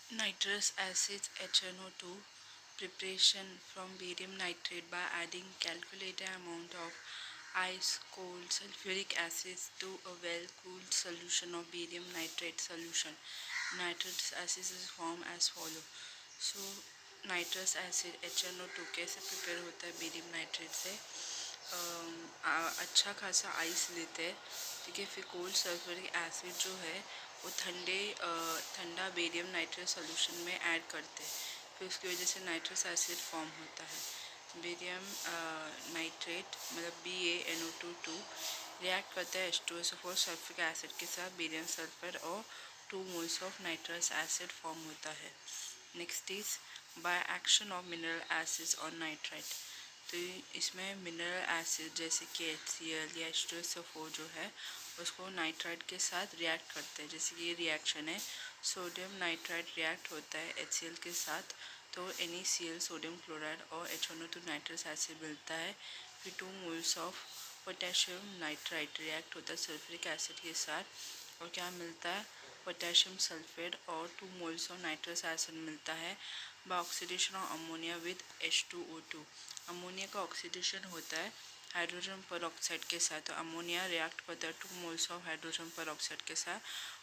Nitrous acid HNO2 preparation from barium nitrate by adding calculated amount of ice cold sulfuric acid to a well cooled solution of barium nitrate solution. Nitrous acid is formed as follow. So nitrous acid HNO2 कैसे prepare होता है barium nitrate से? अच्छा खासा ice लेते हैं, ठीक है। फिर कोल्ड सल्फ्यूरिक एसिड जो है वो ठंडा बेरियम नाइट्रेट सोल्यूशन में ऐड करते हैं, फिर उसकी वजह से नाइट्रस एसिड फॉर्म होता है। बेरियम नाइट्रेट मतलब BaNO2 रिएक्ट करता है H2SO4 सल्फ्यूरिक एसिड के साथ बेरियम सल्फर और 2 moles of nitrous acid form होता है। Next is by action of mineral acids on nitrite. तो इसमें मिनरल एसिड जैसे कि HCl या H2SO4 जो है उसको नाइट्राइट के साथ रिएक्ट करते हैं। जैसे कि ये रिएक्शन है, सोडियम नाइट्राइट रिएक्ट होता है HCl के साथ, तो NaCl सोडियम क्लोराइड और HNO2 नाइट्रस एसिड मिलता है। फिर 2 moles of potassium nitrite react होता है सल्फ्यूरिक एसिड के साथ और क्या मिलता है? पोटेशियम सल्फेट और 2 मोल्स ऑफ नाइट्रस एसिड मिलता है by oxidation of ammonia with H2O2। Ammonia का ऑक्सीडेशन होता है हाइड्रोजन पर ऑक्साइड के साथ, तो अमोनिया रिएक्ट करता है 2 मोल्स ऑफ हाइड्रोजन पर ऑक्साइड के साथ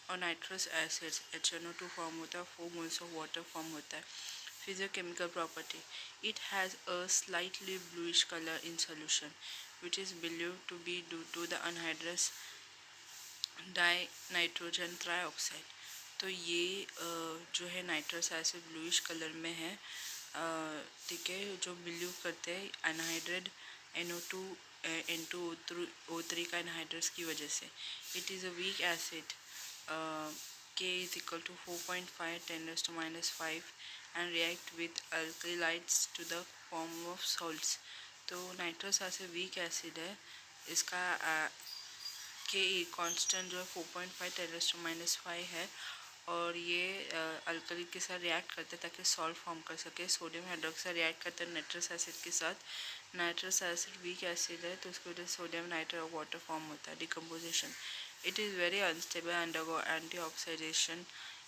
और नाइट्रस एसिड HNO2 फॉर्म होता है, 4 मोल्स ऑफ वाटर फॉर्म होता है। Physicochemical property, it has a slightly bluish colour in solution which is believed to be due to the anhydrous dinitrogen trioxide. तो ये जो है नाइट्रस एसिड ब्लूइश कलर में है, ठीक है, जो बिलीव करते हैं अनहाइड्रेड NO2 N2O3 का एनहाइड्रस की वजह से। It is a weak acid, K is equal to 4.5 10⁻⁵ and react with alkylides to the form of salts। तो नाइट्रस एसिड वीक एसिड है, इसका के कांस्टेंट जो है 4.5 10⁻⁵ है और ये अल्कली के साथ रिएक्ट करते हैं ताकि सॉल्ट फॉर्म कर सके। सोडियम हाइड्रोक्साइड रिएक्ट करता है नाइट्रस एसिड के साथ, नाइट्रस एसिड वीक एसिड है तो उसकी वजह से सोडियम नाइट्रेट और वाटर फॉर्म होता है। Decomposition, it is very unstable undergo anti oxidation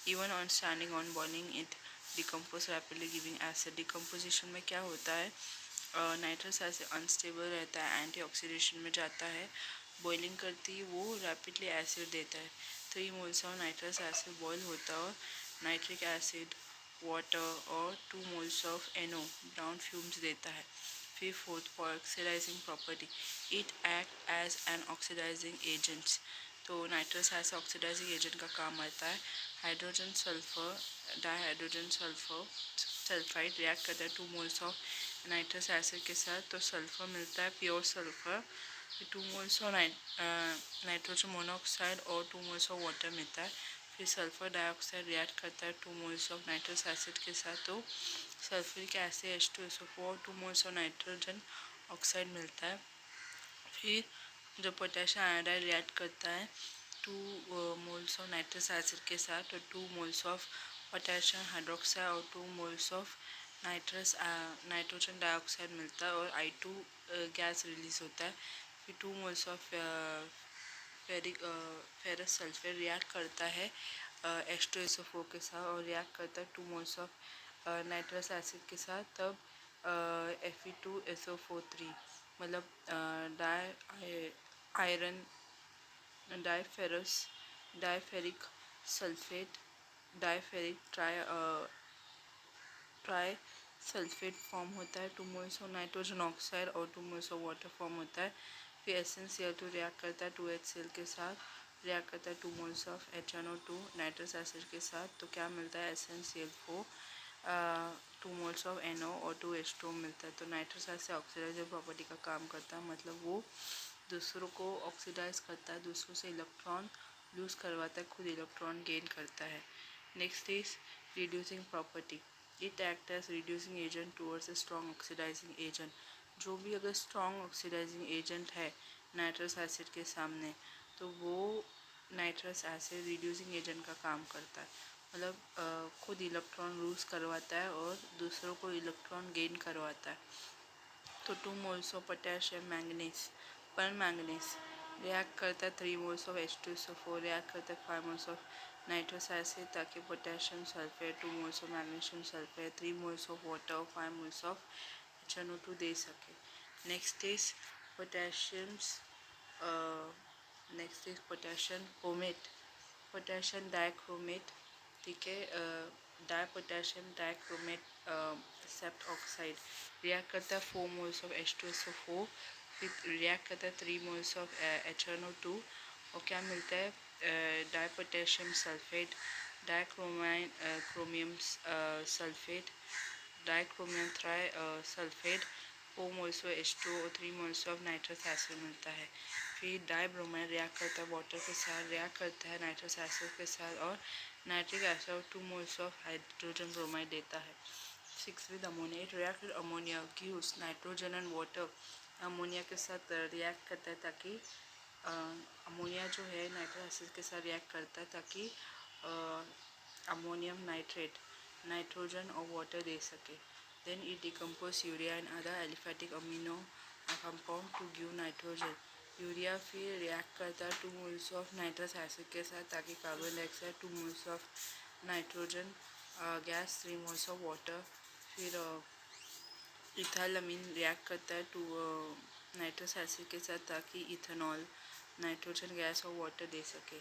even on standing on burning it decompose rapidly giving acid. Decomposition में क्या होता है? नाइट्रस एसिड अनस्टेबल रहता है, एंटी ऑक्सीडेशन में जाता है, बॉइलिंग करती है वो रैपिडली एसिड देता है। 3 moles of nitrous acid boil होता है और नाइट्रिक एसिड वाटर और 2 moles of NO brown fumes देता है। फिर fourth oxidising property, it act as an oxidising agents. तो नाइट्रस एसिड ऑक्सीडाइजिंग एजेंट का काम आता है। Hydrogen sulphur dihydrogen sulphur sulphide react करता है 2 मोल्स ऑफ नाइट्रस एसिड के साथ, तो सल्फर मिलता है pure sulphur. 2 moles of nitrogen monoxide और 2 मोल्स ऑफ वाटर मिलता है। फिर सल्फर डाइऑक्साइड रिएक्ट करता है 2 मोल्स ऑफ नाइट्रस एसिड के साथ, तो sulphuric acid H2SO4 2 moles of nitrogen oxide मिलता है। फिर जो पोटेशियम आयोडाइड रिएक्ट करता है 2 मोल्स ऑफ नाइट्रस एसिड के साथ और 2 मोल्स ऑफ पोटेशियम हाइड्रोक्साइड और 2 मोल्स ऑफ नाइट्रोजन डाइऑक्साइड मिलता है और I2 गैस रिलीज होता है। फिर 2 moles of ferrous sulphate react करता है H2SO4 के साथ और रिएक्ट करता है 2 मोल्स ऑफ नाइट्रस एसिड के साथ, तब Fe2SO43 मतलब di iron diferrous diferric sulphate diferric tri sulphate form होता है। 2 मोल्स ऑफ नाइट्रोजन ऑक्साइड और 2 मोल्स ऑफ वाटर फॉर्म होता है। फिर SnCl2 रिएक्ट करता है 2HCl के साथ, रिएक्ट करता है 2 moles of HNO2 nitrous acid के साथ, तो क्या मिलता है? SnCl4 2 मोल्स ऑफ NO और 2H2 मिलता है। तो नाइट्रस एसिड ऑक्सीडाइजर प्रॉपर्टी का काम करता है, मतलब वो दूसरों को ऑक्सीडाइज करता है, दूसरों से इलेक्ट्रॉन लूज करवाता है, खुद इलेक्ट्रॉन गेन करता है। Next is reducing property, it act as reducing agent towards a strong oxidising agent. जो भी अगर स्ट्रॉन्ग ऑक्सीडाइजिंग एजेंट है नाइट्रस एसिड के सामने, तो वो नाइट्रस एसिड रिड्यूसिंग एजेंट का काम करता है, मतलब खुद इलेक्ट्रॉन लूज करवाता है और दूसरों को इलेक्ट्रॉन गेन करवाता है। तो 2 मोल्स ऑफ पोटेशियम मैंगनीज पर मैंगनीज रिएक्ट करता है 3 मोल्स ऑफ H2SO4 रिएक्ट करता है 5 मोल्स ऑफ nitrous acid ताकि potassium sulfate, 2 moles of magnesium sulfate, 3 moles of water, 5 moles of HNO2 दे सके. Next is potassium's uh, next is potassium chromate, potassium dichromate. ठीक है, डाईपोटेशियम dichromate सेप्ट oxide react करता है 4 moles of H2SO4, फिर react करता है 3 moles of HNO2 और क्या मिलता है dipotassium sulphate, dichromine chromium sulphate, dichromium tri sulphate, 4 moles of H2 और 3 मोल्स ऑफ नाइट्रस एसिड मिलता है. फिर डाइब्रोमाइन रिएक्ट करता है वाटर के साथ, रिएक्ट करता है नाइट्रस एसिड के साथ और नाइट्रिक एसिड और 2 मोल्स ऑफ हाइड्रोजन ब्रोमाइड देता है. 6 with ammonia, it react with ammonia gives nitrogen and water. Ammonia के साथ रिएक्ट करता है ताकि अमोनिया जो है नाइट्रिक एसिड के साथ रिएक्ट करता है ताकि अमोनियम नाइट्रेट नाइट्रोजन और वाटर दे सके. Then it decompose urea and other aliphatic amino compound to give nitrogen. Urea फिर रिएक्ट करता है 2 मोल्स ऑफ नाइट्रस एसिड के साथ ताकि carbon dioxide, 2 moles of nitrogen gas, 3 moles of water. फिर इथाइल अमीन रिएक्ट करता है टू नाइट्रस एसिड के साथ ताकि इथेनॉल, नाइट्रोजन गैस और वाटर दे सके.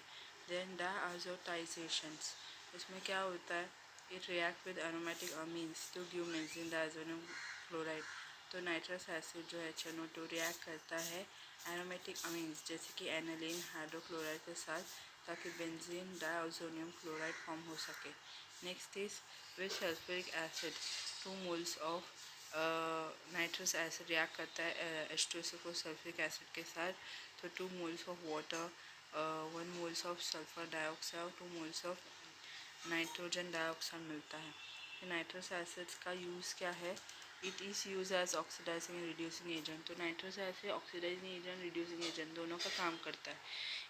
देन डायज़ोटाइजेशंस, इसमें क्या होता है, it react with aromatic amines to give benzene diazonium chloride. तो नाइट्रस एसिड जो है HNO2 रिएक्ट करता है एरोमेटिक अमीन्स जैसे कि एनालिन, हाइड्रोक्लोराइड के साथ ताकि बेंजीन डायज़ोनियम क्लोराइड फॉर्म हो सके. Next is with sulphuric acid, 2 moles of nitrous acid react करता है H2SO4 सल्फ्यूरिक एसिड के साथ, तो 2 moles of water, 1 moles of sulphur dioxide, 2 moles of nitrogen dioxide मिलता है. नाइट्रस एसिड्स का यूज़ क्या है, it is use as oxidising and reducing agent. तो nitrous acid oxidising agent, reducing agent दोनों का काम करता है.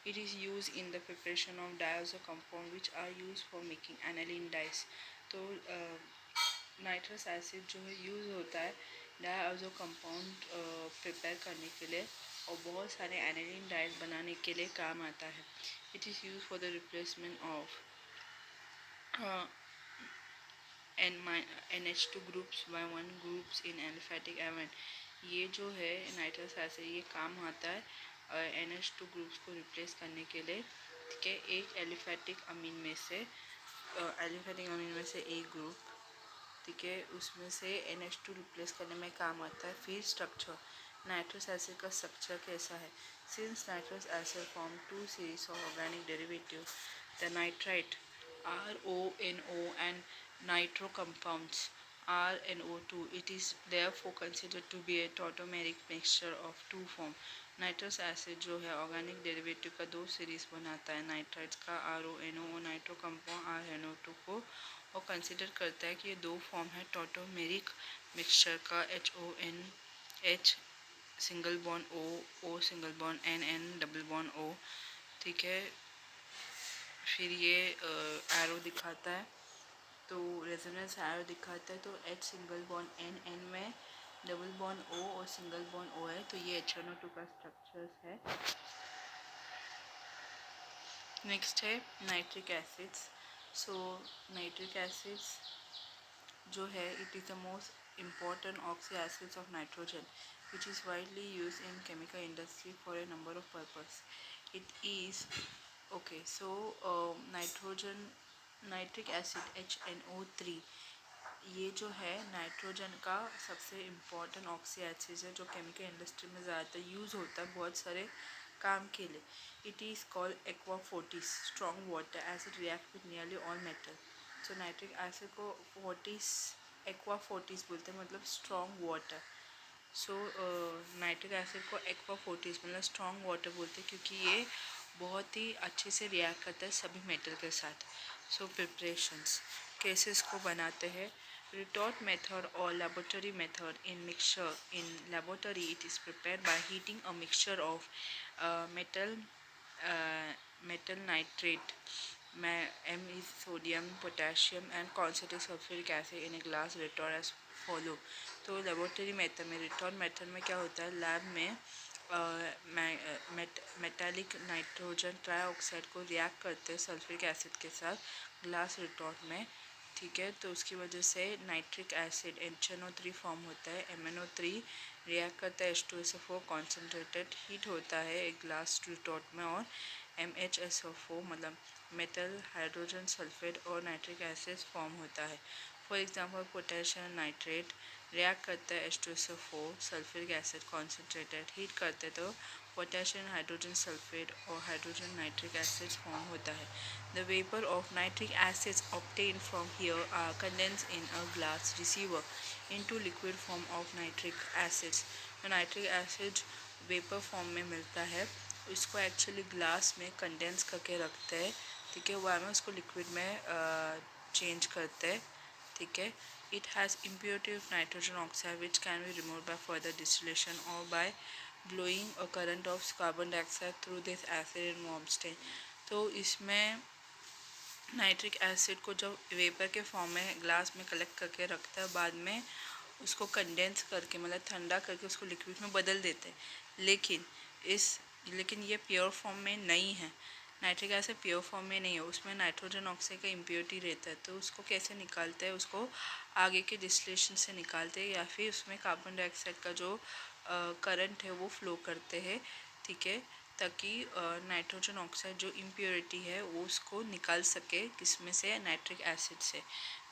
It is use in the preparation of diazo compound which are use for making aniline dyes. तो nitrous acid जो है use होता है डाइज़ो कंपाउंड प्रिपेयर करने के लिए और बहुत सारे एनालिन डाइस बनाने के लिए काम आता है. It is use for the replacement of NH2 groups by 1 groups in aliphatic amine. ये जो है नाइट्रस एसिड ये काम आता है NH2 ग्रुप्स को रिप्लेस करने के लिए. ठीक है, एक एलिफेटिक अमीन में से एक ग्रुप, ठीक है, उसमें से NH2 रिप्लेस करने में काम आता है. फिर स्ट्रक्चर, नाइट्रस एसिड का स्ट्रक्चर कैसा है. Since nitrous acid form 2 series of organic derivative, the nitrite RONO and nitro compounds RNO2, it is therefore considered to be a tautomeric mixture of two form. Nitrous acid जो है organic derivative का 2 series बनाता है nitrites का RONO और nitro compound RNO2 को, और consider करता है कि ये 2 फॉर्म है टॉटोमेरिक मिक्सचर का H single bond O single bond N double bond O. ठीक है, फिर ये एरो दिखाता है, तो रेजोनेंस एरो दिखाता है, तो H सिंगल बॉन्ड N में डबल बॉन्ड O और सिंगल बॉन्ड O है, तो ये HNO2 का स्ट्रक्चर्स है. नेक्स्ट है नाइट्रिक एसिड्स. सो नाइट्रिक एसिड्स जो है it is the most important oxy acids of nitrogen which is widely used in chemical industry for a number of purposes. It is okay, so nitric acid HNO3 ये जो है nitrogen का सबसे important oxy acid है जो chemical industry में ज़्यादातर use होता है बहुत सारे काम के लिए. It is called aqua fortis strong water as it react with nearly all metal. So nitric acid को एक्वा फोर्टिस बोलते हैं, मतलब strong water. So nitric acid को एक्वा फोर्टिस मतलब स्ट्रॉन्ग वाटर बोलते हैं क्योंकि ये बहुत ही अच्छे से रिएक्ट करता है सभी मेटल के साथ. सो प्रिपरेशंस कैसे इसको बनाते हैं. retort method or laboratory method in mixture. In laboratory it is prepared by heating a mixture of metal nitrate, M is sodium, potassium and concentrated sulfuric acid in a glass retort as follow. तो laboratory method में, retort method में क्या होता है, lab में metallic nitrogen trioxide को react करते हैं सल्फ्यूरिक एसिड के साथ ग्लास रिटॉर्ट में। ठीक है, तो उसकी वजह से नाइट्रिक एसिड HNO3 फॉर्म होता है। MnO3 रिएक्ट करता है H2SO4 कॉन्सेंट्रेटेड हीट होता है एक ग्लास रिटॉर्ट में, और MHSO4 मतलब मेटल हाइड्रोजन सल्फेट और नाइट्रिक एसिड फॉर्म होता है। For example potassium nitrate react करता है H2SO4 sulphuric acid concentrated heat करते तो पोटेशियम हाइड्रोजन सल्फेट और हाइड्रोजन नाइट्रिक एसिड फॉर्म होता है। The vapour of nitric acids obtained from here are condensed in a glass receiver into liquid form of nitric acids। तो nitric acid vapour form में मिलता है, इसको actually glass में condense करके रखते हैं। ठीक है, बाद में उसको लिक्विड में चेंज करते हैं। ठीक है, it has impurity of nitrogen oxide which can be removed by further distillation or by blowing a current of carbon dioxide through this acid in warm state। तो इसमें नाइट्रिक एसिड को जब vapour के form में glass में collect करके रखता है, बाद में उसको कंडेंस करके मतलब ठंडा करके उसको लिक्विड में बदल देते हैं। लेकिन ये प्योर फॉर्म में नहीं है। नाइट्रिक एसिड प्योर फॉर्म में नहीं है, उसमें नाइट्रोजन ऑक्साइड का इम्प्योरिटी रहता है। तो उसको कैसे निकालते हैं, उसको आगे के डिस्टिलेशन से निकालते हैं, या फिर उसमें कार्बन डाइऑक्साइड का जो करंट है वो फ्लो करते हैं। ठीक है, ताकि नाइट्रोजन ऑक्साइड जो इम्प्योरिटी है वो उसको निकाल सके, किसमें से, नाइट्रिक एसिड से।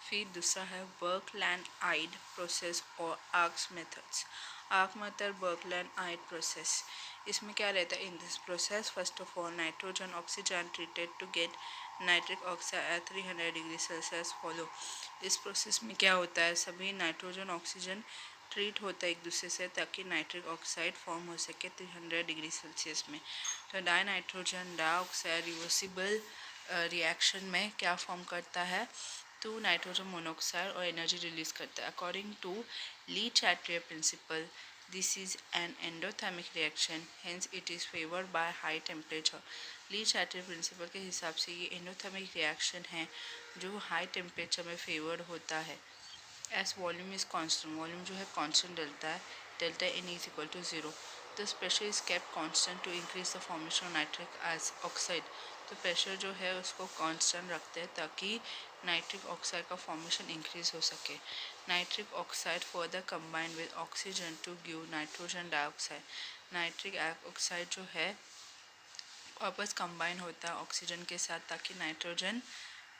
फिर दूसरा है बर्कलैंड आइड प्रोसेस और arcs methods. Arc method, Birkeland Eyde process, इसमें क्या रहता है, in this process first of all nitrogen oxygen treated to get nitric oxide at 300 degree Celsius follow. इस प्रोसेस में क्या होता है, सभी नाइट्रोजन ऑक्सीजन ट्रीट होता है एक दूसरे से ताकि नाइट्रिक ऑक्साइड फॉर्म हो सके 300 डिग्री सेल्सियस में। तो di nitrogen dioxide reversible reaction में क्या फॉर्म करता है, तो नाइट्रोजन मोनोऑक्साइड और एनर्जी रिलीज करता है। According to Le Chatelier principle, this is an endothermic reaction, hence it is favoured by high temperature. Le Chatelier principle के हिसाब से ये एंडोथर्मिक रिएक्शन है जो हाई टेम्परेचर में फेवर्ड होता है। As volume is constant, volume जो है कांस्टेंट डलता है, delta N is equal to 0। This pressure is kept constant to increase the formation of nitric oxide. तो प्रेशर जो है उसको कांस्टेंट रखते हैं ताकि नाइट्रिक ऑक्साइड का फॉर्मेशन इंक्रीज हो सके। Nitric oxide further combined with oxygen to give nitrogen dioxide. Nitric oxide जो है वापस कंबाइन होता है ऑक्सीजन के साथ ताकि नाइट्रोजन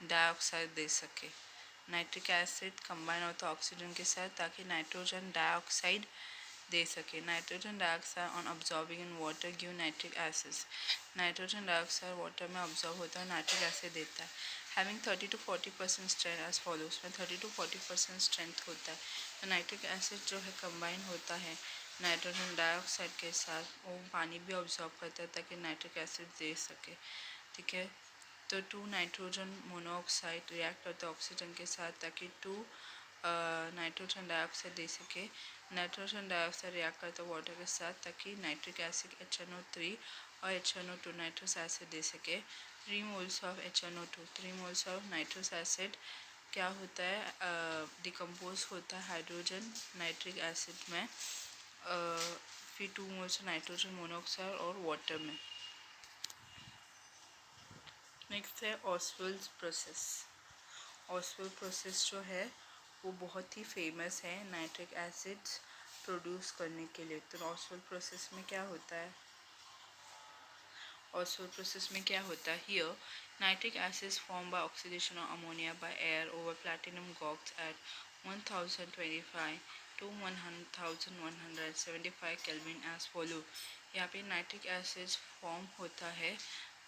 डाइऑक्साइड दे सके। नाइट्रिक एसिड कंबाइन होता है ऑक्सीजन के साथ ताकि नाइट्रोजन डाइऑक्साइड दे सके। Nitrogen dioxide on absorbing in water give nitric acid. Nitrogen dioxide water में अब्जॉर्ब होता है, नाइट्रिक एसिड देता है। Having 30 to 40% strength as follow, उसमें 30 to 40% स्ट्रेंथ होता है। तो नाइट्रिक एसिड जो है कंबाइन होता है नाइट्रोजन डाइऑक्साइड के साथ, वो पानी भी ऑब्जॉर्ब करता है ताकि नाइट्रिक एसिड दे सके। ठीक है, तो 2 नाइट्रोजन मोनोऑक्साइड रिएक्ट करता है ऑक्सीजन के साथ ताकि 2 नाइट्रोजन डाइऑक्साइड दे सके। नाइट्रोजन डाइऑक्साइड रिएक्ट करता है वाटर के साथ ताकि नाइट्रिक एसिड HNO3 और HNO2 नाइट्रस एसिड दे सके। 3 moles of HNO2, 3 moles of nitrous acid क्या होता है, डिकम्पोज होता है हाइड्रोजन नाइट्रिक एसिड में, फिर 2 मोल्स नाइट्रोजन मोनोऑक्साइड और वाटर में। नेक्स्ट है ऑस्वेल्स प्रोसेस। ऑस्वेल प्रोसेस जो है वो बहुत ही फेमस है नाइट्रिक एसिड प्रोड्यूस करने के लिए। तो ऑस्वेल प्रोसेस में क्या होता है, ऑस्वेल प्रोसेस में क्या होता है, here nitric acid form by oxidation of ammonia by air over platinum gauze at 1025 to 1175 kelvin as follow. यहाँ पे नाइट्रिक एसिड फॉर्म होता है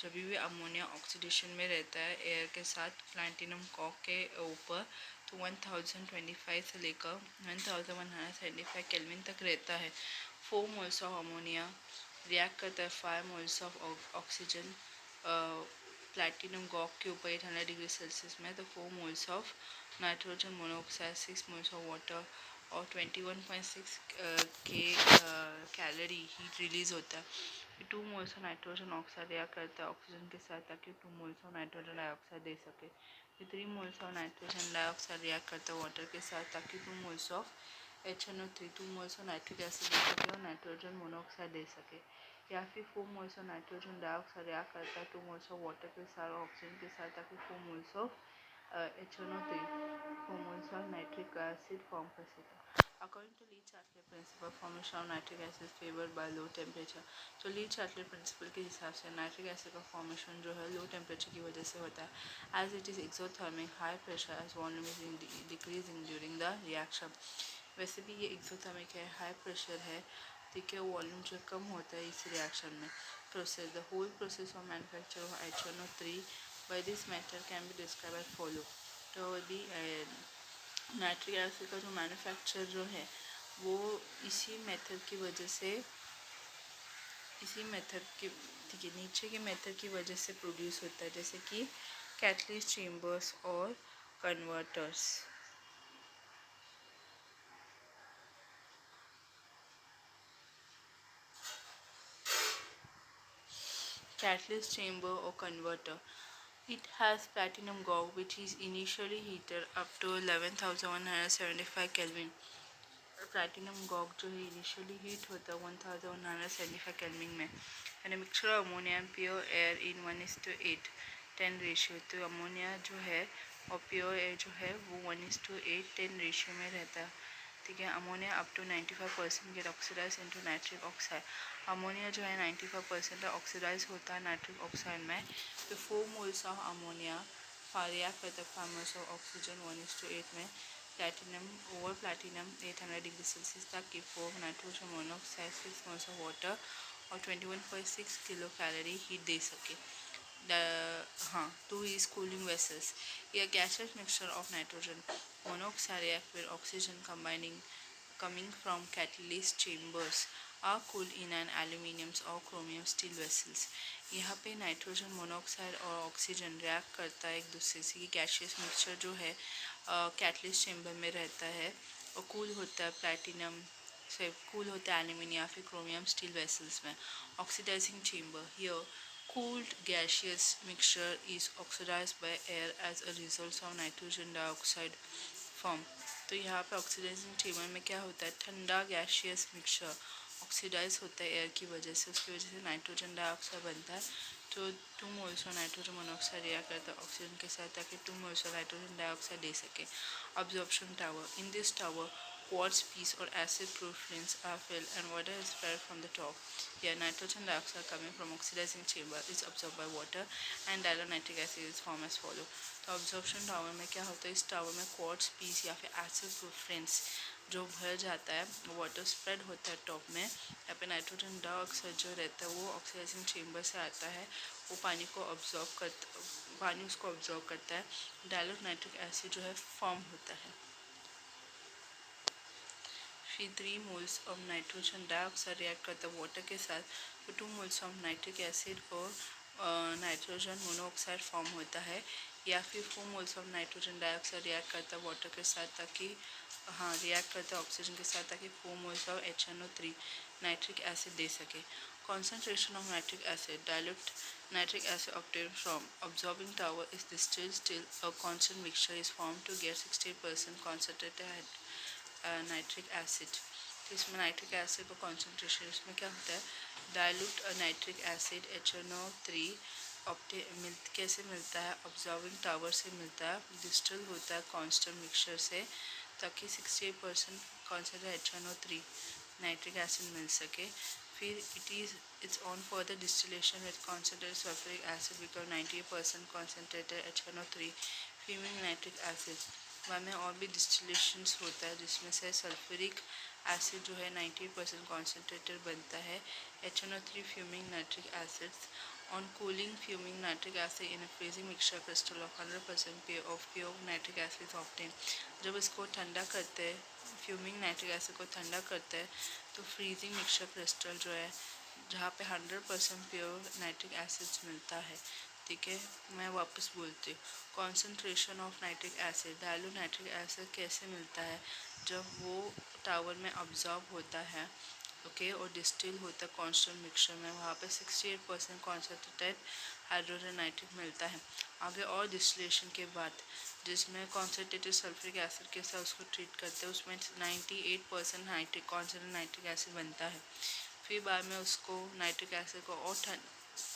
जब भी अमोनिया ऑक्सीडेशन में रहता है एयर के साथ प्लैटिनम कॉक के ऊपर, तो 1025 से लेकर 1175 केल्विन तक रहता है। 4 मोल्स ऑफ अमोनिया रिएक्ट करता है 5 moles of oxygen platinum Gogh के ऊपर 800 डिग्री सेल्सियस में। तो 4 moles of nitrogen monoxide, 6 moles of water और 21.6 के कैलोरी हीट रिलीज होता है। 2 moles of nitrogen oxide react करता है ऑक्सीजन के साथ ताकि 2 मोल्स ऑफ नाइट्रोजन डाइऑक्साइड दे सके। 3 moles of nitrogen dioxide react करता है वाटर के साथ ताकि 2 moles of HNO3 2 moles of nitric acid दे सके और नाइट्रोजन मोनोऑक्साइड दे सके, या फिर 4 moles of nitrogen dioxide react करता है 2 मोल्स ऑफ वाटर के साथ ऑक्सीजन के साथ, ताकि 4 moles of HNO3 4 moles of nitric acid form कर सके। According to Lee-Chatterley principle, formation of nitric acid is favored by low temperature। तो ली-चार्टले प्रिंसिपल के हिसाब से नाइट्रिक एसिड का फॉर्मेशन जो है लो टेम्परेचर की वजह से होता है। As it is exothermic high pressure as volume is decreasing during the reaction. वैसे भी ये एक्सोथर्मिक है, हाई प्रेशर है, ठीक है, वॉल्यूम जो कम होता है इस रिएक्शन में। Process the whole process of manufacture of HNO3 by this method can be describe as follow. तो दी नाइट्रिक एसिड का जो मैन्युफैक्चर जो है वो इसी मेथड की वजह से, इसी मेथड की, ठीक है, नीचे के मेथड की वजह से प्रोड्यूस होता है, जैसे कि कैटलिस्ट चेम्बर्स और converters. Catalyst chamber or converter. It has platinum gauge which is initially heated up to 11,175 Kelvin। Platinum Gogh जो है इनिशियली हीट होता है 1175 केल्विन में, and mixture of ammonia and pure air in 1:8 10 ratio. तो ammonia जो है और pure air जो है वो 1:8 10 रेशियो में रहता है, ठीक है। Ammonia up to 95% get oxidize into nitric oxide. Ammonia जो है 95% ऑक्सीडाइज होता है नाइट्रिक ऑक्साइड में। तो 4 मोल्स ऑफ अमोनिया रिएक्ट करता है 5 मोल्स ऑफ ऑक्सीजन 1:8 में। Platinum over platinum 800 degree Celsius तक की form nitrogen monoxide 6 moles of water और 21.6 किलो कैलोरी हीट दे सके। हाँ, 2 is cooling vessels। A gaseous mixture of nitrogen monoxide react with oxygen coming from catalyst chambers are cooled in an aluminium or chromium steel vessels। यहाँ पे nitrogen monoxide और oxygen react करता है एक दूसरे से। गैशियस मिक्सचर जो है कैटलिस्ट चेम्बर में रहता है और कूल होता है प्लैटिनम से, कूल होता है एल्यूमिनियम या फिर क्रोमियम स्टील वेसल्स में। Oxidizing chamber here cooled gaseous mixture is oxidized by air as a result of nitrogen dioxide form। तो यहाँ पे ऑक्सीडाइजिंग चेम्बर में क्या होता है, ठंडा गैशियस मिक्सचर ऑक्सीडाइज होता है एयर की वजह से, उसकी वजह से नाइट्रोजन डाइऑक्साइड बनता है। तो 2 moles of nitrogen monoxide react करता है ऑक्सीजन के साथ, ताकि 2 मोल्स ऑफ नाइट्रोजन डाइऑक्साइड दे सके। Absorption tower in this tower quartz piece or acid proof fins are filled and water is spread from the top। Here nitrogen dioxide coming from oxidizing chamber is absorbed by water and dilute nitric acid is formed as follow। तो absorption tower में क्या होता है, इस tower में quartz piece या फिर acid proof fins जो भर जाता है, वाटर स्प्रेड होता है टॉप में। यहाँ पे नाइट्रोजन डाइऑक्साइड जो रहता है वो ऑक्सीडाइजिंग चेम्बर से आता है, वो पानी को ऑब्जॉर्व करता, पानी उसको ऑब्जॉर्व करता है, डाइल्यूट नाइट्रिक एसिड जो है फॉर्म होता है। फिर 3 moles of nitrogen dioxide react करता है वाटर के साथ, तो 2 मोल्स ऑफ नाइट्रिक एसिड और नाइट्रोजन मोनोऑक्साइड फॉर्म होता है। या फिर 4 moles of nitrogen dioxide react करता है वाटर के साथ, ताकि हाँ रिएक्ट करता है ऑक्सीजन के साथ, ताकि 4 moles of HNO3 nitric acid दे सके। Concentration of nitric acid dilute nitric acid obtained from absorbing tower is distilled till a constant mixture is formed to get 60% concentrated nitric acid. तो इसमें nitric acid का concentration इसमें क्या होता है, dilute nitric acid HNO3 कैसे मिलता है, ऑब्जॉर्विंग टावर से मिलता है, डिस्टिल होता है कांस्टेंट मिक्सचर से, ताकि 68% कॉन्सेंट्रेट HNO3 नाइट्रिक एसिड मिल सके। फिर it's on for the distillation with concentrated sulphuric acid because 98% concentrated HNO3 fuming nitric acid. बाद में और भी डिस्टिलेशंस होता है जिसमें से सल्फ्यूरिक एसिड जो है 90% कॉन्सेंट्रेटेड बनता है HNO3 fuming nitric acids. On cooling fuming nitric acid in freezing mixture crystal of 100% of pure nitric acid obtain. जब इसको ठंडा करते हैं, फ्यूमिंग नाइट्रिक एसिड को ठंडा करते हैं, तो फ्रीजिंग मिक्सचर क्रिस्टल जो है जहाँ पे 100% प्योर नाइट्रिक एसिड्स मिलता है, ठीक है। मैं वापस बोलती हूँ, concentration of nitric acid dilute nitric acid कैसे मिलता है, जब वो टावर में ऑब्जॉर्ब होता है, ओके, और डिस्टिल होता है कांस्टेंट मिक्सचर में, वहाँ पे 68% कॉन्सेंट्रेटेड हाइड्रोजन नाइट्रिक मिलता है। आगे और डिस्टिलेशन के बाद जिसमें कॉन्सेंट्रेटेड सल्फ्यूरिक एसिड के साथ उसको ट्रीट करते हैं, उसमें 98% नाइट्रिक कॉन्सेंट्रेटेड नाइट्रिक एसिड बनता है। फिर बाद में उसको नाइट्रिक एसिड को और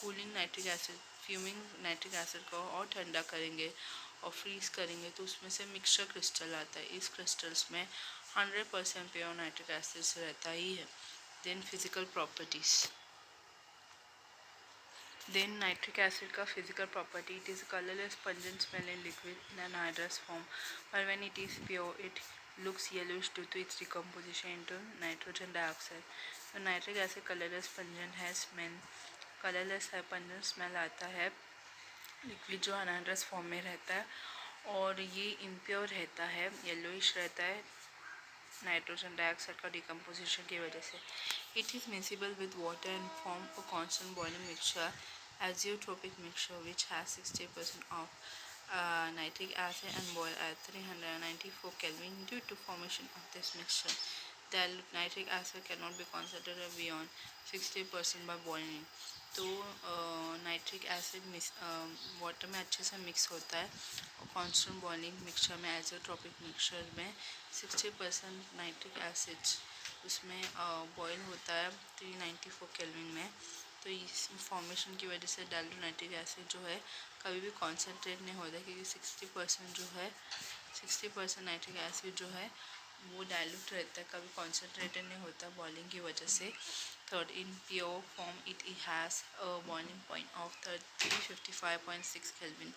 cooling nitric acid fuming nitric acid को और ठंडा करेंगे और फ्रीज करेंगे तो उसमें से मिक्सचर क्रिस्टल आता है। इस क्रिस्टल्स में 100% प्योर नाइट्रिक एसिड रहता ही है। Then physical properties, then nitric acid का physical property, it is colourless pungent smelling liquid in an anhydrous form, but when it is pure it looks yellowish due to its decomposition into nitrogen dioxide। तो nitric acid colourless pungent है, smell colourless है, pungent smell आता है, liquid जो anhydrous form में रहता है और ये इम्प्योर रहता है, येलोइश रहता है नाइट्रोजन डाइऑक्साइड का डिकम्पोजिशन की वजह से। It is miscible with water and form a constant boiling mixture azeotropic mixture which has 60% of nitric acid and boil at 394 Kelvin. Due to formation of this mixture, dilute nitric acid cannot be concentrated beyond 60% by boiling। तो nitric acid water में अच्छे से mix होता है और constant boiling mixture में azeotropic mixture में 60% nitric acid उसमें बॉयल होता है 394 केल्विन में। तो इस फॉर्मेशन की वजह से डाइल्यूट नाइट्रिक एसिड जो है कभी भी कॉन्सेंट्रेट नहीं होता, क्योंकि 60% जो है 60% नाइट्रिक एसिड जो है वो डाइल्यूट रहता है, कभी कॉन्सेंट्रेटेड नहीं होता बॉइलिंग की वजह से। Third, in pure form it has a boiling point of 355.6 kelvin,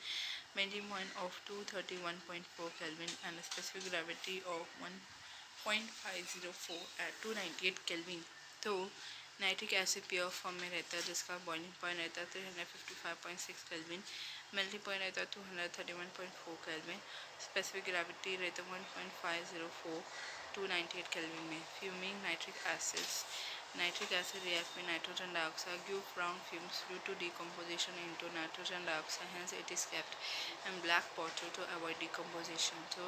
melting point of 231.4 Kelvin and a specific gravity of 1.504 at 298 Kelvin। तो नाइट्रिक एसिड प्योर फॉर्म में रहता है जिसका बॉइलिंग पॉइंट रहता है 355.6 केल्विन, मेल्टिंग पॉइंट रहता है 231.4 kelvin, specific gravity रहता है 1.504 298 केल्विन में। Fuming nitric acids, nitric acid react with nitrogen dioxide give brown fumes due to decomposition into nitrogen dioxide, hence it is kept in black bottle to avoid decomposition। तो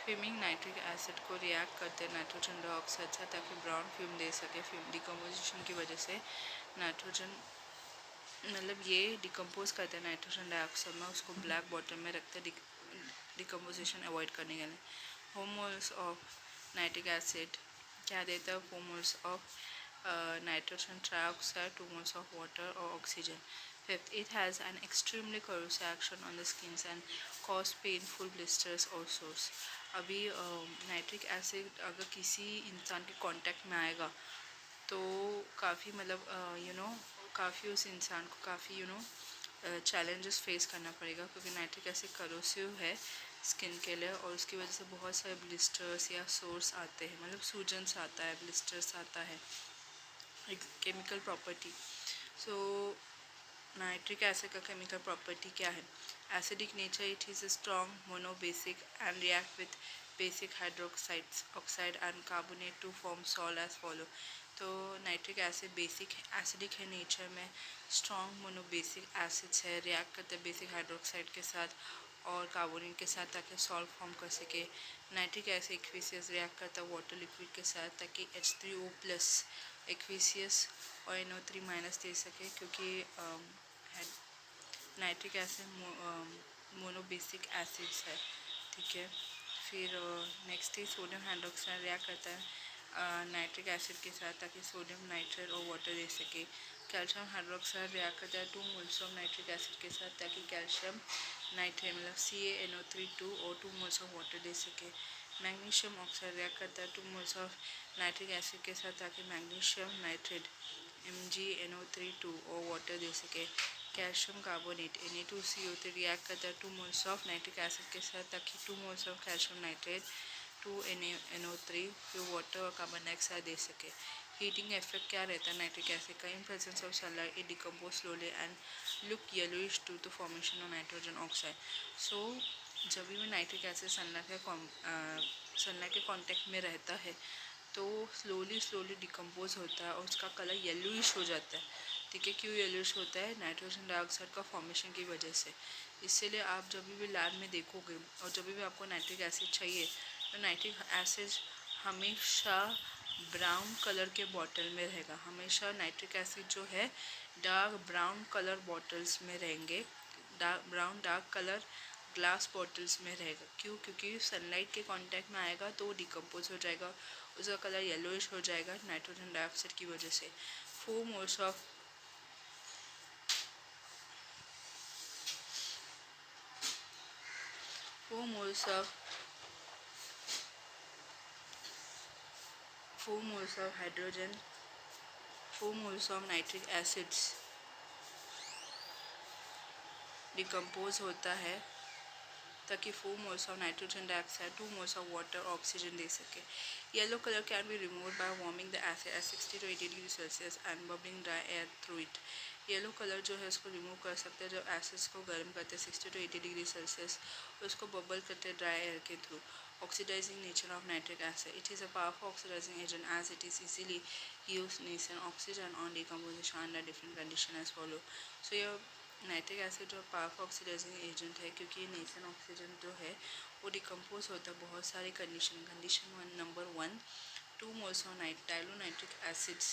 fuming nitric acid को react करते हैं nitrogen dioxide से ताकि brown fume दे सके। Fume decomposition की वजह से नाइट्रोजन मतलब ये डिकम्पोज करते हैं नाइट्रोजन डाइऑक्साइड में, उसको ब्लैक बॉटल में रखते हैं डिकम्पोजिशन अवॉइड करने के लिए। होमोल्स ऑफ नाइट्रिक एसिड क्या देता है, होमोल्स of nitrogen trioxide, 2 moles of water or oxygen। Fifth, it has an extremely corrosive action on the skins and cause painful blisters or sores। अभी नाइट्रिक एसिड अगर किसी इंसान के कांटेक्ट में आएगा तो काफ़ी मतलब काफ़ी उस इंसान को काफ़ी चैलेंजेस फेस करना पड़ेगा, क्योंकि नाइट्रिक एसिड करोसिव है स्किन के लिए और उसकी वजह से बहुत सारे ब्लिस्टर्स या सोर्स आते हैं, मतलब सूजन्स आता है, ब्लिस्टर्स आता है। Chemical property, so nitric acid का केमिकल प्रॉपर्टी क्या है, acidic nature, it is a strong monobasic and react with basic hydroxides oxide and carbonate to form salt as follow. तो नाइट्रिक एसिड बेसिक एसिडिक है nature में, strong monobasic acids है, react करते हैं basic hydroxide के साथ और carbonate के साथ ताकि सॉल्ट फॉर्म कर सके। नाइट्रिक एसिड एक्वियस रिएक्ट करता है वाटर लिक्विड के साथ ताकि H3O+ एक्वियस और NO3- दे सके, क्योंकि नाइट्रिक एसिड मोनोबेसिक एसिड्स है, ठीक है। फिर नेक्स्ट है सोडियम हाइड्रोक्साइड रिएक्ट करता है नाइट्रिक एसिड के साथ ताकि सोडियम नाइट्रेट और वाटर दे सके। कैल्शियम हाइड्रोक्साइड रिएक्ट करता है 2 मोल्स ऑफ नाइट्रिक एसिड के साथ ताकि कैल्शियम नाइट्रेट मतलब CaNO3 और 2 मोल्स ऑफ वाटर दे सके। मैग्नीशियम ऑक्साइड रिएक्ट करता है 2 मोल्स ऑफ नाइट्रिक एसिड के साथ ताकि मैग्नीशियम नाइट्रेट MgNO3 और वाटर दे सके। कैल्शियम कार्बोनेट Na2CO3 रिएक्ट करता है 2 मोल्स ऑफ नाइट्रिक एसिड के साथ ताकि 2 moles of calcium nitrate 2 NaNO3 फिर वाटर और कार्बन डाइऑक्साइड दे सके। हीटिंग इफेक्ट क्या रहता है नाइट्रिक एसिड का, in presence of sunlight it decompose slowly and look yellowish to the formation of nitrogen oxide. So जब भी नाइट्रिक एसिड सनलाइट के कांटेक्ट में रहता है तो स्लोली डिकम्पोज होता है और उसका कलर येलोइश हो जाता है, ठीक है। क्यों येलोइश होता है, नाइट्रोजन डाइऑक्साइड का फॉर्मेशन की वजह से। इसीलिए आप जब भी लैब में देखोगे और जब भी आपको नाइट्रिक एसिड चाहिए तो नाइट्रिक एसिड हमेशा ब्राउन कलर के बॉटल में रहेगा। हमेशा नाइट्रिक एसिड जो है डार्क ब्राउन कलर बॉटल्स में रहेंगे, डार्क कलर ग्लास बॉटल्स में रहेगा। क्यों? क्योंकि सनलाइट के कांटेक्ट में आएगा तो वो डिकम्पोज हो जाएगा, उसका कलर येलोइश हो जाएगा नाइट्रोजन डाइऑक्साइड की वजह से। Four moles of four moles of 4 moles of hydrogen, 4 moles of nitric acids decompose होता है ताकि 4 moles of nitrogen dioxide, 2 moles of water oxygen दे सके। Yellow colour can be removed by warming the acid at 60 to 80 degree Celsius and bubbling dry air through it. Yellow colour जो है उसको remove कर सकते हैं जब एसिड्स को गर्म करते हैं 60 to 80 डिग्री सेल्सियस, उसको बबल करते हैं ड्राई एयर के through. Oxidizing nature of nitric acid. It is a powerful oxidizing agent as it is easily used nascent oxygen on decomposition under different condition as follow. So ये nitric acid जो powerful oxidising agent है क्योंकि ये nation oxygen जो है वो decompose होता है बहुत सारे condition one number 1 2 moles of डायलोनाइट्रिक एसिड्स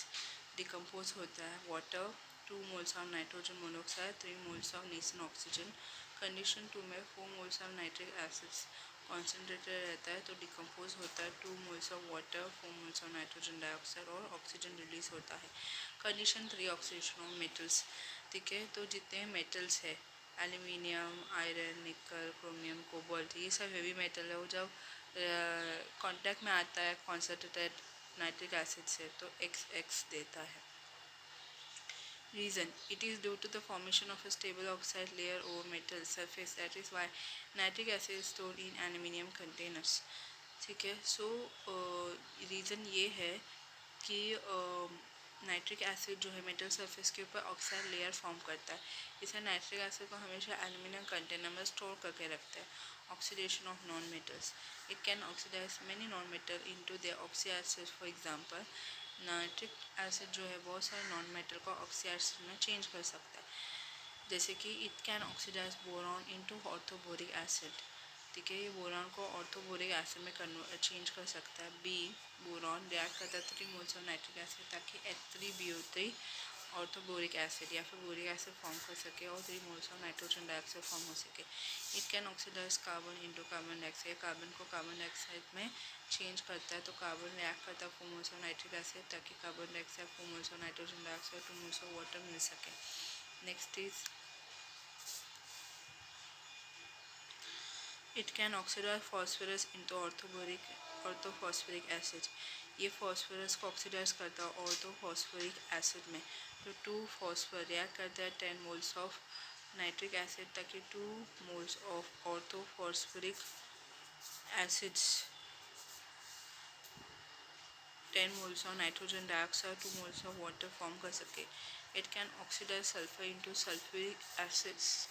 डिकम्पोज होता है water 2 moles of nitrogen monoxide 3 moles of नेसन ऑक्सीजन। कंडीशन 2 में 4 moles of nitric acids concentrated रहता है तो डिकम्पोज होता है 2 moles of water 4 moles of nitrogen dioxide और ऑक्सीजन रिलीज होता है। Condition 3 oxidation of metals. ठीक है, तो जितने मेटल्स है एल्यूमिनियम, आयरन, निकल, क्रोमियम, कोबाल्ट, ये सब हेवी मेटल है, वो जब कांटेक्ट में आता है कॉन्सेंट्रेटेड नाइट्रिक एसिड से तो एक्स देता है। Reason: it is due to the formation of a stable oxide layer over metal surface. That is why nitric acid is stored in aluminium containers. ठीक है, सो रीज़न ये है कि नाइट्रिक एसिड जो है मेटल सरफेस के ऊपर ऑक्साइड लेयर फॉर्म करता है, इसे नाइट्रिक एसिड को हमेशा एल्यूमिनियम कंटेनर में स्टोर करके रखते हैं। Oxidation of non metals: it can oxidize many non metal into their oxy acid. For example nitric acid जो है बहुत सारे नॉन मेटल को ऑक्सी एसिड में चेंज कर सकता है, जैसे कि it can oxidize boron into orthoboric acid. ठीक है, ये बोरॉन को ऑर्थोबोरिक एसिड में चेंज कर सकता है। बी बोरॉन रिएक्ट करता है 3 moles ऑफ नाइट्रिक एसिड ताकि H3BO3 ऑर्थोबोरिक एसिड या फिर बोरिक एसिड फॉर्म कर सके और 3 moles of nitrogen dioxide form हो सके। It can oxidise carbon into carbon dioxide, carbon को कार्बन डाइऑक्साइड में चेंज करता है तो कार्बन रिएक्ट करता है 4 moles ऑफ नाइट्रिक एसिड ताकि carbon dioxide 4 moles of nitrogen dioxide 2 moles of water मिल सके। Next is it can oxidise phosphorus into orthophosphoric acid. ये फॉस्फोरस को ऑक्सीडाइज करता है ऑर्थोफॉस्फोरिक एसिड में, तो 2 फॉस्फोर रिएक्ट करता है 10 moles ऑफ नाइट्रिक एसिड ताकि 2 moles of orthophosphoric acids 10 moles of nitrogen dioxide 2 moles of water form कर सके। It can oxidize sulphur into sulphuric acids.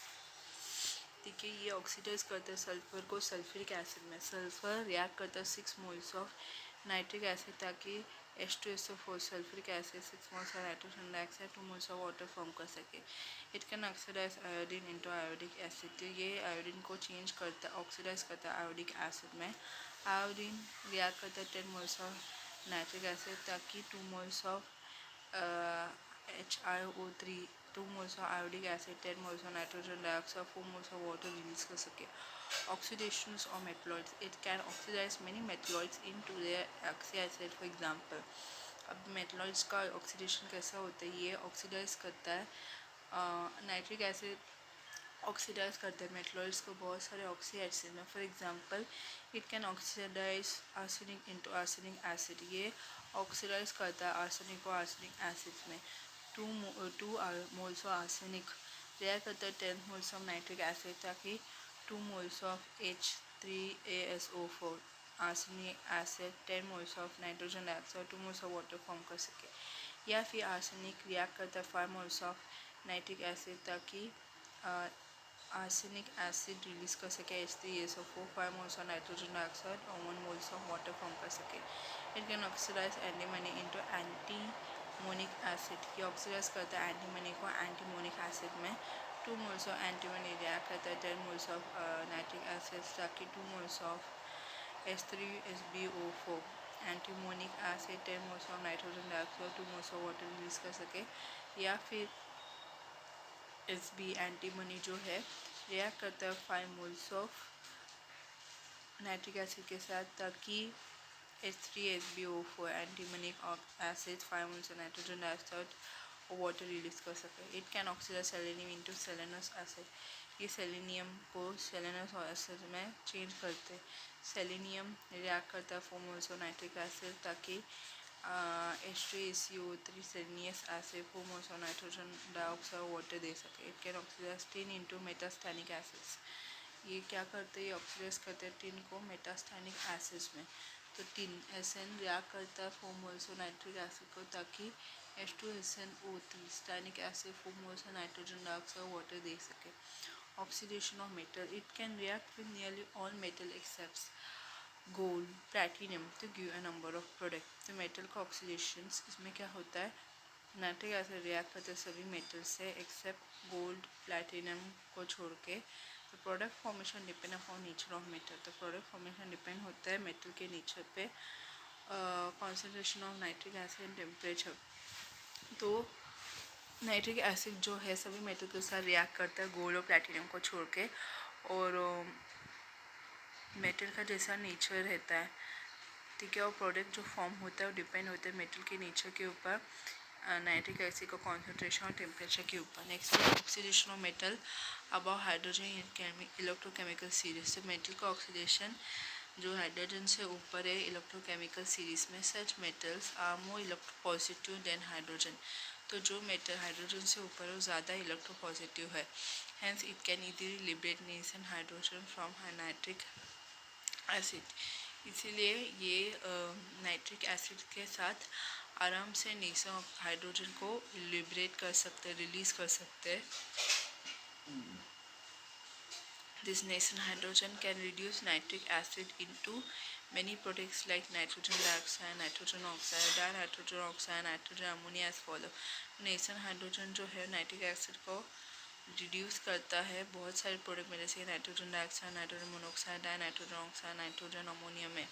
ठीक है, ये ऑक्सीडाइज करता है सल्फर को सल्फ्यूरिक एसिड में। सल्फर रिएक्ट करता है 6 moles ऑफ नाइट्रिक एसिड ताकि H2SO4 sulphuric acid 6 moles of nitrogen dioxide 2 moles of water form कर सके। It can oxidize iodine into iodic acid. ये आयोडीन को चेंज करता ऑक्सीडाइज करता है आयोडिक एसिड में। आयोडीन रिएक्ट करता है 10 moles ऑफ नाइट्रिक एसिड ताकि 2 moles of HiO3 2 moles of iodic acid 10 moles of nitrogen dioxide 4 moles of water release कर सके। Oxidations of metalloids: it can oxidize many metalloids into their oxy acid for example। अब metalloids का oxidation कैसा होता है, ये oxidise करता है नाइट्रिक एसिड ऑक्सीडाइज करते हैं मेटलॉइड्स को बहुत सारे ऑक्सी एसिड में। For example it can oxidize arsenic into arsenic acid. ये ऑक्सीडाइज करता है आर्सेनिक को आर्सेनिक एसिड में। 2 moles ऑफ आर्सेनिक रिएक्ट करता है 10 moles ऑफ नाइट्रिक एसिड ताकि 2 moles of H3ASO4 arsenic acid 10 moles of nitrogen dioxide 2 moles of water form कर सके। या फिर आर्सेनिक रिएक्ट करता है 5 moles ऑफ नाइट्रिक एसिड ताकि आर्सेनिक एसिड रिलीज कर सके H3SO4 5 moles of nitrogen dioxide और 1 moles ऑफ वाटर फॉर्म कर सके। It can oxidise antimony into antimonic acid. ये ऑक्सीडाइज करता है एंटीमनी को एंटीमोनिक एसिड में। 2 moles ऑफ एंटीमनी रिएक्ट करता है 10 moles ऑफ नाइट्रिक एसिड ताकि 2 moles of H3SbO4 antimonic acid 10 moles of nitrogen dioxide 2 moles of water release कर सके, या फिर एस बी एंटीमनी जो है रिएक्ट करता है 5 मोल्स ऑफ नाइट्रिक एसिड के साथ, ताकि H3SbO4 antimonic acid 5 moles of nitrogen dioxide और वाटर रिलीज कर सके। It can oxidise selenium into selenous acid, ये सेलेनियम को सेलेनस एसिड में चेंज करते। सेलेनियम रिएक्ट करता है 4 मोल्स ऑफ नाइट्रिक एसिड, ताकि H3SiO3 selenious acid 4 moles of nitrogen dioxide water दे सके। It can oxidise tin into metastannic acids, ये क्या करते हैं, ऑक्सीडाइज करते हैं टिन को मेटास्थैनिक एसिड्स में। तो टिन एसएन रिएक्ट करता है 4 मोल्स ऑफ नाइट्रिक एसिड को, ताकि H2SnO3 stannic acid 4 moles of nitrogen dioxide water दे सके। Oxidation of metal, it can react with nearly all metal except gold platinum to give a number of product. तो metal का oxidation इसमें क्या होता है, नाइट्रिक एसिड रिएक्ट करते हैं सभी मेटल से एक्सेप्ट गोल्ड प्लैटिनम को छोड़ के। तो product formation depend upon nature of metal, तो प्रोडक्ट फॉर्मेशन डिपेंड होता है मेटल के नेचर पे, concentration of nitric acid and temperature. तो नाइट्रिक एसिड जो है सभी मेटल के साथ रिएक्ट करता है गोल्ड और प्लैटिनम को छोड़ के, और मेटल का जैसा नेचर रहता है, ठीक है, और प्रोडक्ट जो फॉर्म होता है वो डिपेंड होता है मेटल के नेचर के ऊपर, नाइट्रिक एसिड का कॉन्सेंट्रेशन और टेम्परेचर के ऊपर। नेक्स्ट है oxidation of metal about hydrogen in electrochemical series. तो मेटल का ऑक्सीडेशन जो हाइड्रोजन से ऊपर है इलेक्ट्रोकेमिकल सीरीज में, such metals are more electropositive than hydrogen. तो जो मेटल हाइड्रोजन से ऊपर है वो ज़्यादा इलेक्ट्रोपॉजिटिव है, hence it can easily liberate nascent hydrogen from nitric acid. इसीलिए ये नाइट्रिक एसिड के साथ आराम से नेशन हाइड्रोजन को लिबरेट कर सकते हैं, रिलीज कर सकते हैं। This nascent hydrogen can reduce nitric acid into many products like nitrogen dioxide, nitrogen oxide, dinitrogen oxide, nitrogen ammonia as follow. Nascent hydrogen जो है नाइट्रिक एसिड को रिड्यूस करता है बहुत सारे प्रोडक्ट में, जैसे nitrogen dioxide, nitrogen monoxide, dinitrogen oxide, nitrogen ammonia में।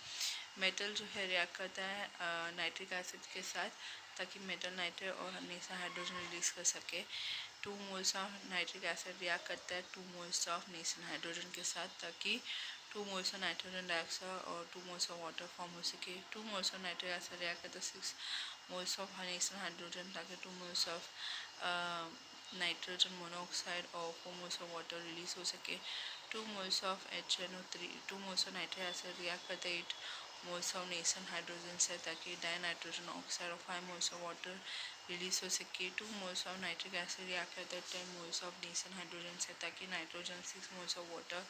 मेटल जो है रिएक्ट करता है नाइट्रिक एसिड के साथ, ताकि मेटल नाइट्रेट और नेशन हाइड्रोजन रिलीज कर सके। 2 moles of nitric acid react करता है 2 मोल्स ऑफ नेशन हाइड्रोजन के साथ, ताकि 2 मोल्स ऑफ नाइट्रोजन डाइऑक्साइड और 2 मोल्स ऑफ वाटर फॉर्म हो सके। 2 moles of nitric acid react करता है 6 मोल्स ऑफ नेशन हाइड्रोजन, ताकि 2 मोल्स ऑफ नाइट्रोजन मोनोऑक्साइड और 4 मोल्स ऑफ वाटर रिलीज हो सके। 2 moles of HNO3 2 moles of nitric acid react करते हैं 8 मोल्स ऑफ नेशन हाइड्रोजन से, ताकि डाइनाइट्रोजन ऑक्साइड और 5 मोल्स ऑफ वाटर रिलीज हो सके। 2 moles of nitric acid react करते हैं 10 मोल्स ऑफ नेशन हाइड्रोजन से, ताकि nitrogen 6 moles of water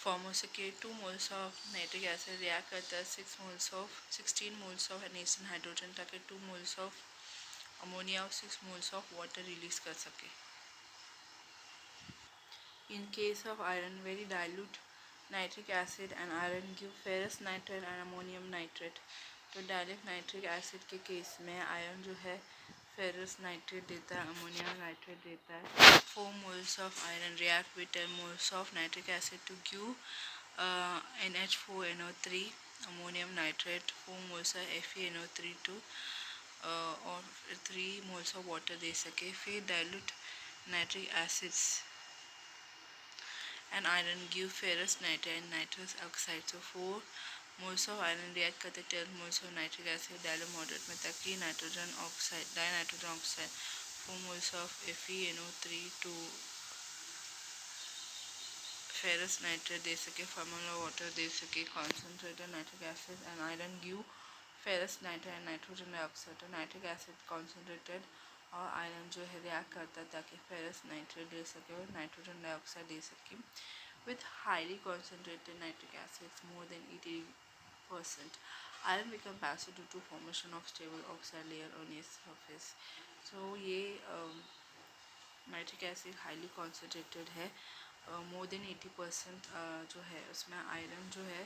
form हो सके। 2 moles of nitric acid react करता है 16 मोल्स ऑफ नेशन हाइड्रोजन, ताकि 2 मोल्स ऑफ अमोनिया और 6 मोल्स ऑफ वाटर रिलीज कर सके। In case of iron, very dilute nitric acid and iron give ferrous nitrate and ammonium nitrate। तो direct nitric acid के case में iron जो है ferrous nitrate देता है, अमोनियम नाइट्रेट देता है। 4 moles of iron react with 10 moles of nitric acid to give NH4NO3 ammonium nitrate, 4 moles of FeNO3 two और 3 मोल्स ऑफ वाटर दे सके। फिर dilute nitric acids and iron give ferrous nitrate and nitrous oxide। So 4 moles of iron react करते 12 moles of nitric acid डालो moderate में, ताकि nitrogen oxide dinitrogen oxide 4 moles of FeNO3 to ferrous nitrate दे सके, formula water दे सके। Concentrated nitric acid and iron give ferrous nitrate and nitrogen dioxide. तो nitric acid concentrated और iron जो है रिएक्ट करता है, ताकि फेरस नाइट्रेट दे सके और नाइट्रोजन डाइऑक्साइड दे सके। With highly concentrated nitric acids more than 80%, iron become passive due to formation of stable oxide layer on its surface। So ये नाइट्रिक एसिड हाईली कॉन्सेंट्रेटेड है, मोर देन 80% जो है उसमें iron जो है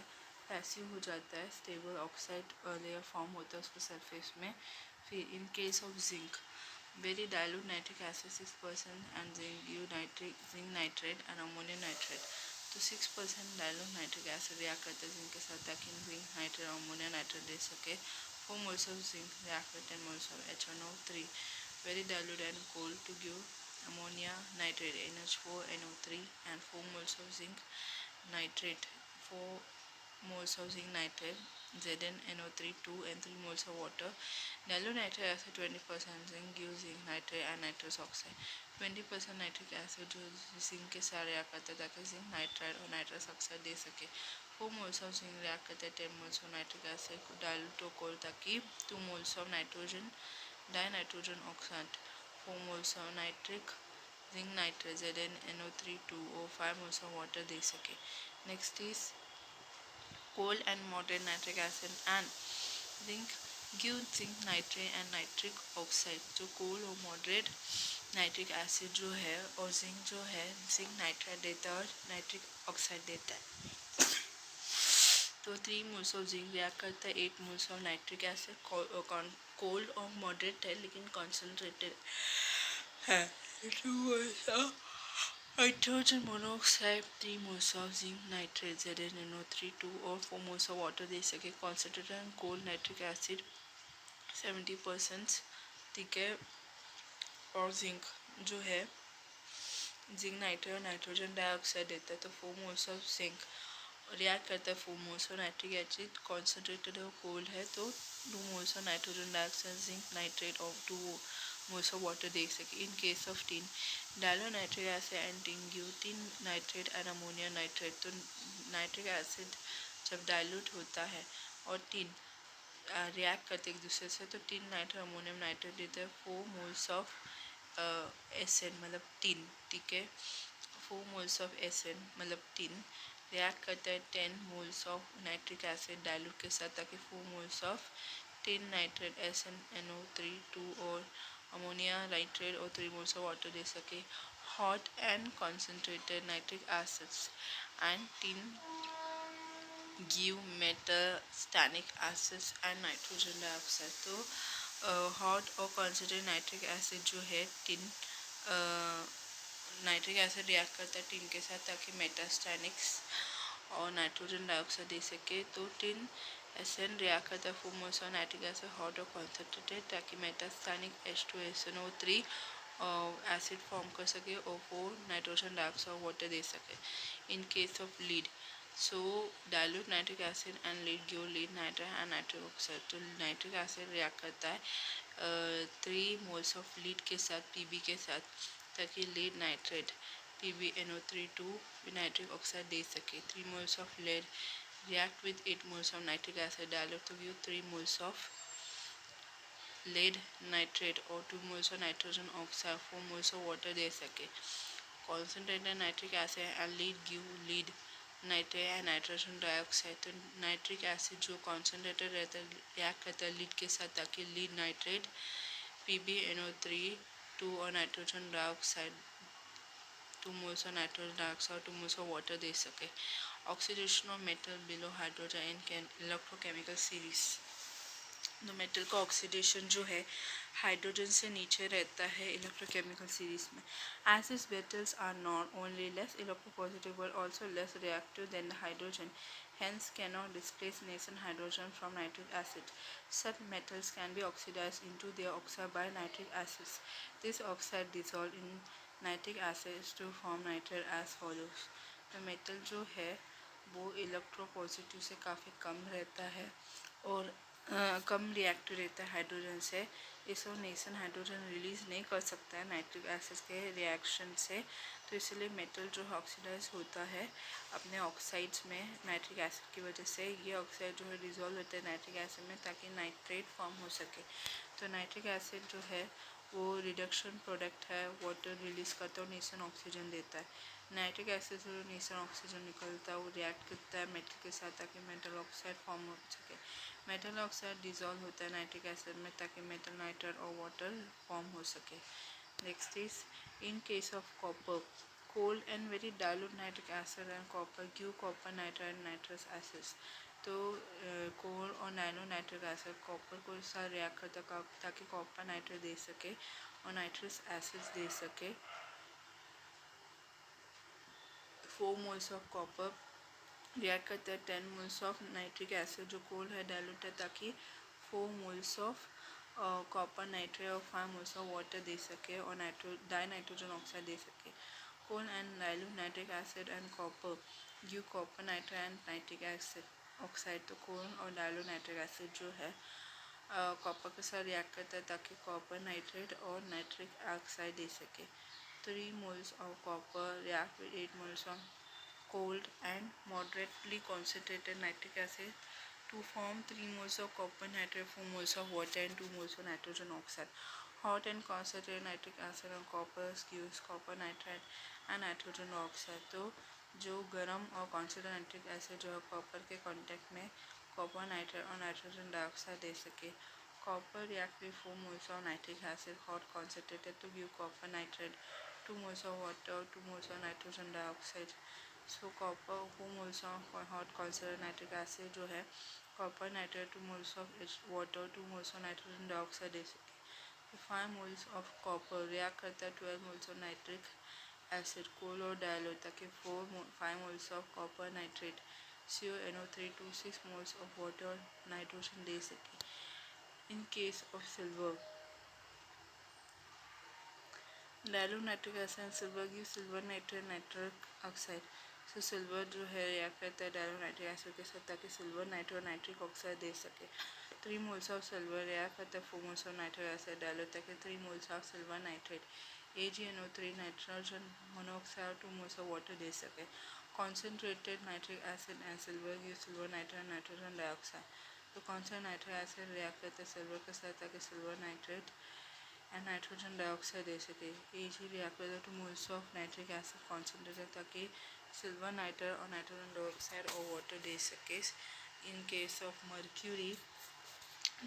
पैसिव हो जाता है, स्टेबल ऑक्साइड लेयर फॉर्म होता है उसके सरफेस में। फिर in case of zinc, very dilute nitric acid 6% and zinc give nitric zinc nitrate and ammonium nitrate. तो 6% डायलूट नाइट्रिक एसिड रिएक्ट करता है जिंक के साथ ताकि जिंक नाइट्रेट अमोनिया नाइट्रेट दे सके। 4 moles of zinc react with 10 moles of HNO3 very dilute and cold to give ammonia nitrate NH4NO3 and 4 moles of zinc nitrate 4 moles of zinc nitrate ZnNO3 2 and 3 moles of water. Dilute nitric acid 20% zinc gives zinc nitrate and nitrous oxide. 20% nitric acid जो zinc के साथ react करता है ताकि zinc nitride और nitrous oxide दे सके। 4 moles of zinc react करते हैं 10 moles of nitric acid को डाइल्यूट और कोल्ड ताकि 2 moles of nitrogen dinitrogen oxide 4 moles of nitric zinc nitrate ZnNO3 2 और 5 moles of water दे सके। Next is cold and moderate nitric acid and zinc give zinc nitrate and nitric oxide। जो cold और moderate nitric acid जो है और zinc जो है जिंक नाइट्राइड देता है और नाइट्रिक ऑक्साइड देता है। तो 3 moles ऑफ जिंक रिएक्ट करता है 8 moles of nitric acid cold और मॉडरेट है लेकिन कॉन्सेंट्रेटेड है। 2 moles of hydrogen monoxide 3 moles of zinc nitrate ZnNO3 2 और 4 moles of water दे सके। कॉन्सेंट्रेटेड कोल्ड नाइट्रिक एसिड 70%, ठीक है। और जिंक जो है जिंक नाइट्रेट और नाइट्रोजन डाइऑक्साइड देता है। तो 4 moles ऑफ जिंक रिएक्ट करता है 4 moles of nitric acid concentrated और कोल्ड है तो 2 moles of nitrogen dioxide zinc nitrate और 2 moles of water दे सके। In case of tin dilute nitric acid and tin give tin nitrate and ammonia nitrate. तो nitric acid जब dilute होता है और टीन रिएक्ट करते एक दूसरे से तो टीन नाइट्रेट अमोनियम नाइट्रेट देते हैं 4 moles ऑफ एसिड मतलब टीन, ठीक है। 4 moles ऑफ एसिड मतलब टीन रिएक्ट करता है 10 moles of nitric acid dilute के साथ ताकि 4 moles of tin nitrate SnNO3 2 और अमोनिया नाइट्रेट और 3 moles of water दे सके। Hot and concentrated nitric acids and tin give metastannic acids and nitrogen dioxide. तो हॉट और कॉन्सेंट्रेटेड नाइट्रिक एसिड जो है टिन नाइट्रिक एसिड रिएक्ट करता है टिन के साथ ताकि मेटास्टैनिक्स और नाइट्रोजन डाइऑक्साइड दे सके। तो टिन एसएन रिएक्ट करता है 4 moles of nitric acid hot और कॉन्सेंट्रेटेड ताकि मेटास्टैनिक H2SNO3 एसिड फॉर्म कर सके और 4 नाइट्रोजन डाइऑक्साइड वाटर दे सके। In case of lead so dilute nitric acid and lead give lead nitrate and nitric oxide. तो नाइट्रिक एसिड रिएक्ट करता है 3 moles ऑफ लीड के साथ पीबी के साथ ताकि lead nitrate PbNO3 2 nitric oxide दे सके। 3 moles of lead react with 8 moles of nitric acid dilute to give 3 moles of lead nitrate और 2 moles of nitrogen oxide 4 moles of water दे सके। concentrated nitric acid and lead give lead nitrate and nitrogen dioxide. तो nitric acid जो concentrated रहता है react करता है lead के साथ ताकि लीड नाइट्रेट PbNO3 2 और nitrogen dioxide 2 moles of nitrogen dioxide 2 moles of water दे सके। Oxidation of metal below hydrogen in electrochemical series. तो मेटल का ऑक्सीडेशन जो है हाइड्रोजन से नीचे रहता है इलेक्ट्रोकेमिकल सीरीज में। As this metals are not only less electropositive but also less reactive than hydrogen hence cannot displace nascent hydrogen from nitric acid. Such metals can be oxidized into their oxide by nitric acids. This oxide dissolved in nitric acids to form nitrate as follows. तो metal जो है वो electropositive से काफ़ी कम रहता है और कम reactive रहता है हाइड्रोजन से। इसको नेसन हाइड्रोजन रिलीज नहीं कर सकता है नाइट्रिक एसिड के रिएक्शन से। तो इसलिए मेटल जो ऑक्सीडाइज होता है अपने ऑक्साइड्स में नाइट्रिक एसिड की वजह से ये ऑक्साइड जो है डिजोल्व होता है नाइट्रिक एसिड में ताकि नाइट्रेट फॉर्म हो सके। तो नाइट्रिक एसिड जो है वो रिडक्शन प्रोडक्ट है वाटर रिलीज करता है और नेसन ऑक्सीजन देता है। नाइट्रिक एसिड जो नेसन ऑक्सीजन निकलता है वो रिएक्ट करता है मेटल के साथ ताकि मेटल ऑक्साइड फॉर्म हो सके। मेटल ऑक्साइड डिजोल्व होता है नाइट्रिक एसिड में ताकि मेटल नाइट्रेट और वाटर फॉर्म हो सके। Next is in case of copper cold and very dilute nitric acid and copper give copper nitride nitrous acids. तो कोल और नाइनो नाइट्रिक एसिड कॉपर को साथ रिएक्ट करता ताकि कॉपर नाइट्रेट दे सके और नाइट्रस एसिड्स दे सके। 4 मोल्स ऑफ कॉपर रिएक्ट करते हैं 10 मोल्स ऑफ नाइट्रिक एसिड जो कोल है डाइल्यूट है, ताकि 4 मोल्स ऑफ कॉपर नाइट्रेट और 5 मोल्स ऑफ वाटर दे सके और डाई नाइट्रोजन ऑक्साइड दे सके। Cold and dilute nitric acid and copper give copper nitrate and nitric acid oxide. तो कोल और डाइल्यूट नाइट्रिक एसिड जो है कॉपर के साथ रिएक्ट करता है ताकि कॉपर नाइट्रेट और नाइट्रिक ऑक्साइड दे सके। 3 moles of copper react with 8 moles of cold and moderately concentrated nitric acid to form 3 moles of copper nitrate, 4 moles of water and 2 moles of nitrogen oxide. Hot and concentrated nitric acid and copper gives copper nitrate and nitrogen oxide। तो जो गर्म और concentrated nitric acid जो है copper के contact में copper nitrate और nitrogen dioxide दे सके। Copper react with 4 moles of nitric acid hot concentrated to give copper nitrate, 2 moles of water, 2 moles of nitrogen dioxide। So copper 4 moles of hot concentrated nitric acid जो है copper nitrate 2 moles of water 2 moles of nitrogen dioxide दे सके। 5 moles of copper react करता है 12 moles of nitric acid कोल और dilute ताकि 5 moles of copper nitrate CONO3 to 6 moles of water nitrogen दे सके। In case of silver, dilute nitric acid and silver give silver nitrate nitric oxide. So silver जो है react करता है dilute nitric acid के साथ ताकि silver nitrate nitric oxide दे सके। 3 moles of silver रिएक्ट करता है 4 moles of nitric acid dilute ताकि 3 moles of silver nitrate AgNO3 nitrogen monoxide 2 moles of water दे सके। Concentrated nitric acid and silver give silver nitrate nitrogen dioxide. तो concentrated nitric acid react करता है silver के साथ ताकि silver nitrate and nitrogen dioxide दे सके। Ag react with 2 moles of nitric acid concentrated ताकि सिल्वर नाइट्रेट और नाइट्रोजन डाइऑक्साइड और वाटर दे सके। In case of mercury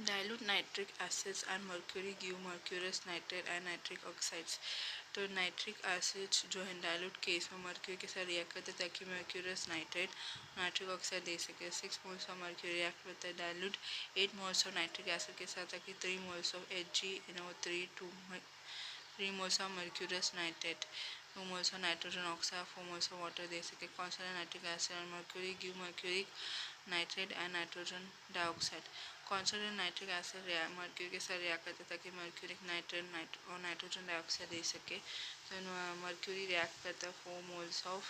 dilute nitric acids and mercury give mercurous nitrate and nitric oxides. तो nitric acid जो है डाइल्यूट केस में mercury के साथ रिएक्ट करते ताकि मर्क्यूरस नाइट्रेट नाइट्रिक ऑक्साइड दे सके। 6 moles ऑफ मर्क्यूरी रिएक्ट करता है dilute 8 moles of nitric acid के साथ ताकि 3 moles of HgNO3 3 moles of mercurous nitrate 2 moles of nitrogen oxide 4 moles of water दे सके। concentrated nitric acid and mercury give mercuric nitrate and nitrogen dioxide। concentrated nitric acid mercury के साथ react करता है ताकि मर्क्यूरिक नाइट्रेट और nitrogen dioxide दे सके। तो मर्क्यूरी रिएक्ट करता है 4 moles of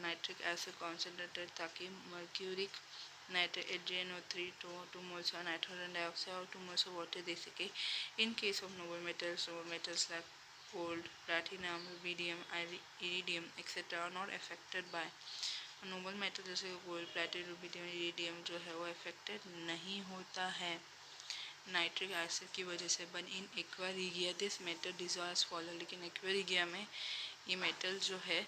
nitric acid concentrated ताकि mercuric nitrate HgNO3 2 moles of nitrogen dioxide और 2 moles of water दे सके। In case of noble metals like gold, platinum, rubidium, iridium, etc. are not affected by Nobel metal जैसे gold platinum rubidium iridium जो है वो affected नहीं होता है नाइट्रिक एसिड की वजह से। But in aqua regia this metal dissolve follow, लेकिन एक्वारिगिया में ये मेटल जो है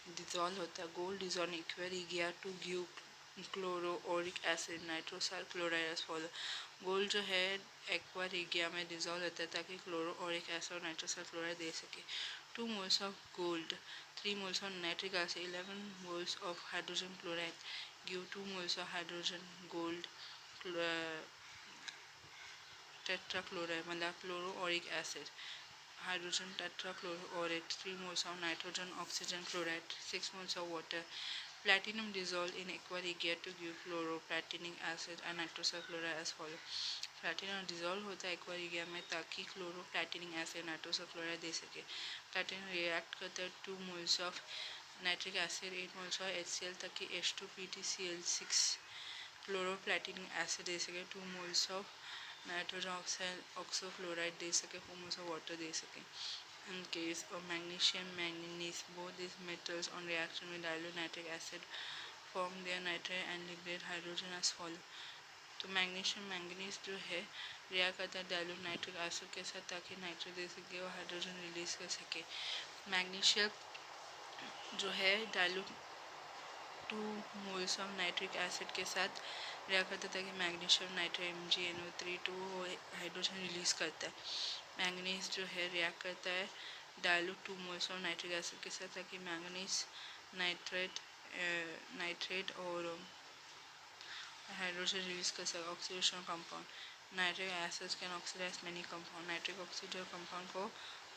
डिजॉल्व होता है। Gold dissolve aqua regia to give chloroauric acid nitrosyl chloride follow. Gold जो है एक्वारिगिया में डिजॉल्व होता है ताकि क्लोरोरिक एसिड और नाइट्रोसाइल क्लोराइड दे सके। 2 moles of gold 3 moles of nitric acid 11 moles of hydrogen chloride give 2 moles of hydrogen gold tetrachloride मतलब क्लोरोरिक acid hydrogen tetrachloride 3 moles of nitrogen oxygen chloride 6 moles of water। platinum dissolved in aqua regia to give chloroplatinic acid and nitrosyl chloride as follow। Platinum dissolve होता है एक्वारिगिया में ताकि क्लोरोप्लैटिनिक acid नाइट्रोसल chloride दे सके। Platinum react करता है 2 moles of nitric acid 8 moles of HCl ताकि H2PtCl6 क्लोरोप्लैटिनिक acid दे सके। 2 moles ऑफ नाइट्रोजन ऑक्साइड ऑक्सोक्लोराइड दे सके। 4 moles ऑफ वाटर दे सके। In case of magnesium manganese both these metals on reaction with dilute nitric acid form their nitrate and liberate hydrogen as follow। तो magnesium manganese जो है react करता है dilute nitric acid के साथ ताकि नाइट्रेट दे सके और हाइड्रोजन रिलीज कर सके। मैग्नीशियम जो है dilute 2 moles of nitric acid के साथ रिएक्ट करता है ताकि magnesium nitrate MgNO3 2 hydrogen release करता है। मैंगनीज जो है रिएक्ट करता है dilute 2 moles of nitric acid के साथ ताकि मैंगनीज नाइट्रेट और हाइड्रोजन रिलीज कर सके। Oxidation compound nitric acids can oxidize many compound nitric oxygen compound को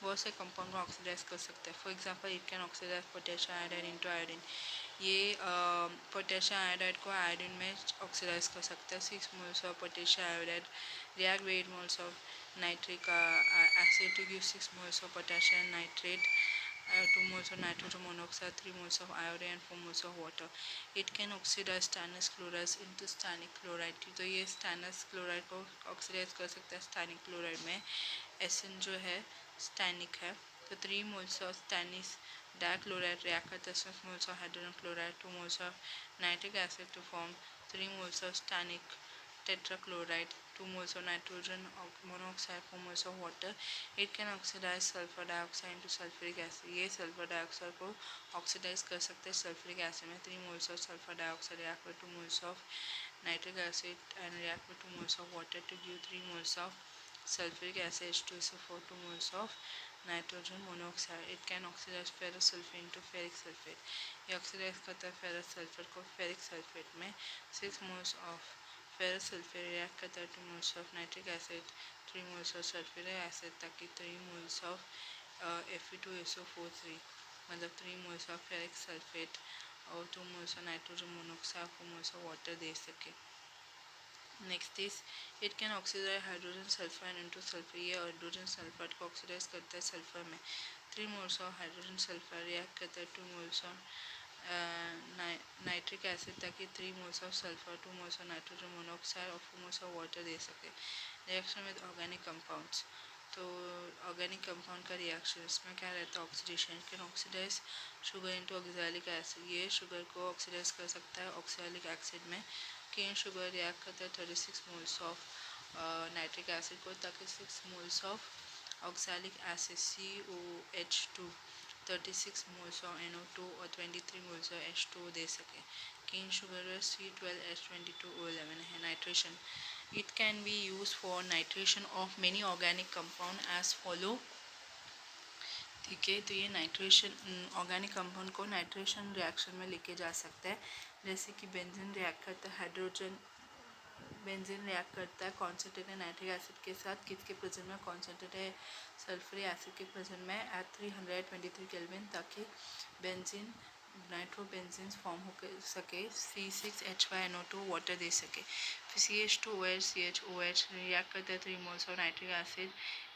बहुत से कंपाउंड को ऑक्सीडाइज कर सकता है. For example it can oxidize potassium iodide into iodine. ये पोटेशियम आयोडाइड को आयोडीन में ऑक्सीडाइज कर सकता है. 6 moles of potassium iodide react with 8 moles of nitric acid to give 6 moles of potassium nitrate, 2 moles of nitrogen monoxide, 3 moles of iodine and 4 moles of water. It can oxidize stannous chloride into stannic chloride. तो ये stannous chloride को oxidize कर सकता है stannous chloride में. एसिन जो है stanic है. तो 3 moles of stannous dichloride react करता है 6 moles of hydrogen chloride, 2 moles of nitric acid to form 3 moles of stannic tetrachloride, 2 moles of nitrogen monoxide, 4 moles of water. It can oxidize sulfur dioxide into sulfuric acid. ये sulfur dioxide को oxidize कर सकते हैं sulfuric acid में. 3 moles of sulfur dioxide react with 2 moles of nitric acid and react with 2 moles of water to give 3 moles of sulfuric acid H2SO4, 2 moles of nitrogen monoxide. It can oxidize ferrous sulfate into ferric sulfate. ये oxidise करता है ferrous sulfate को ferric sulfate में. 6 moles of ferrous sulfate react करता है 2 moles of nitric acid, 3 moles of sulfuric acid ताकि 3 moles of Fe2SO4 मतलब 3 moles of ferric sulfate और 2 moles of nitrogen monoxide, 4 moles of water दे सके. Next is it can oxidize hydrogen sulphide into sulphur. ये hydrogen sulphide को oxidise करता है sulphur में. 3 moles of hydrogen sulphide react करता है 2 मोल्स ऑफ नाइट्रिक एसिड ताकि 3 moles of sulphur, 2 moles of nitrogen monoxide और 4 मोल्स ऑफ वाटर दे सके. Reaction with organic compounds. तो ऑर्गेनिक कंपाउंड का रिएक्शन इसमें क्या रहता है oxidation. Can oxidize sugar into oxalic acid. ये शुगर को ऑक्सीडाइज कर सकता है ऑक्सैलिक एसिड में. केन शुगर रिएक्ट करता है 36 मोल्स ऑफ नाइट्रिक एसिड को ताकि 6 moles of oxalic acid COH2, 36 moles of NO2 और 23 मोल्स ऑफ H2O दे सके. केन शुगर C12H22O11 है. Nitration. It can be use for nitration of many organic compound as follow. ठीक है, तो ये नाइट्रेशन ऑर्गेनिक कंपाउंड को नाइट्रेशन रिएक्शन में लेके जा सकता है. जैसे कि बेंजीन रिएक्ट करता है हाइड्रोजन. बेंजीन रिएक्ट करता है कॉन्सेंट्रेटेड नाइट्रिक एसिड के साथ किसके प्रेजेंट में कॉन्सेंट्रेटेड सल्फ्यूरिक एसिड के प्रेजेंट में एट 323 केल्विन ताकि बेंजीन नाइट्रोबेंजीन फॉर्म हो सके. C6H5NO2 वाटर दे सके. फिर CH2OH CHOH रिएक्ट करता है 3 moles of nitric acid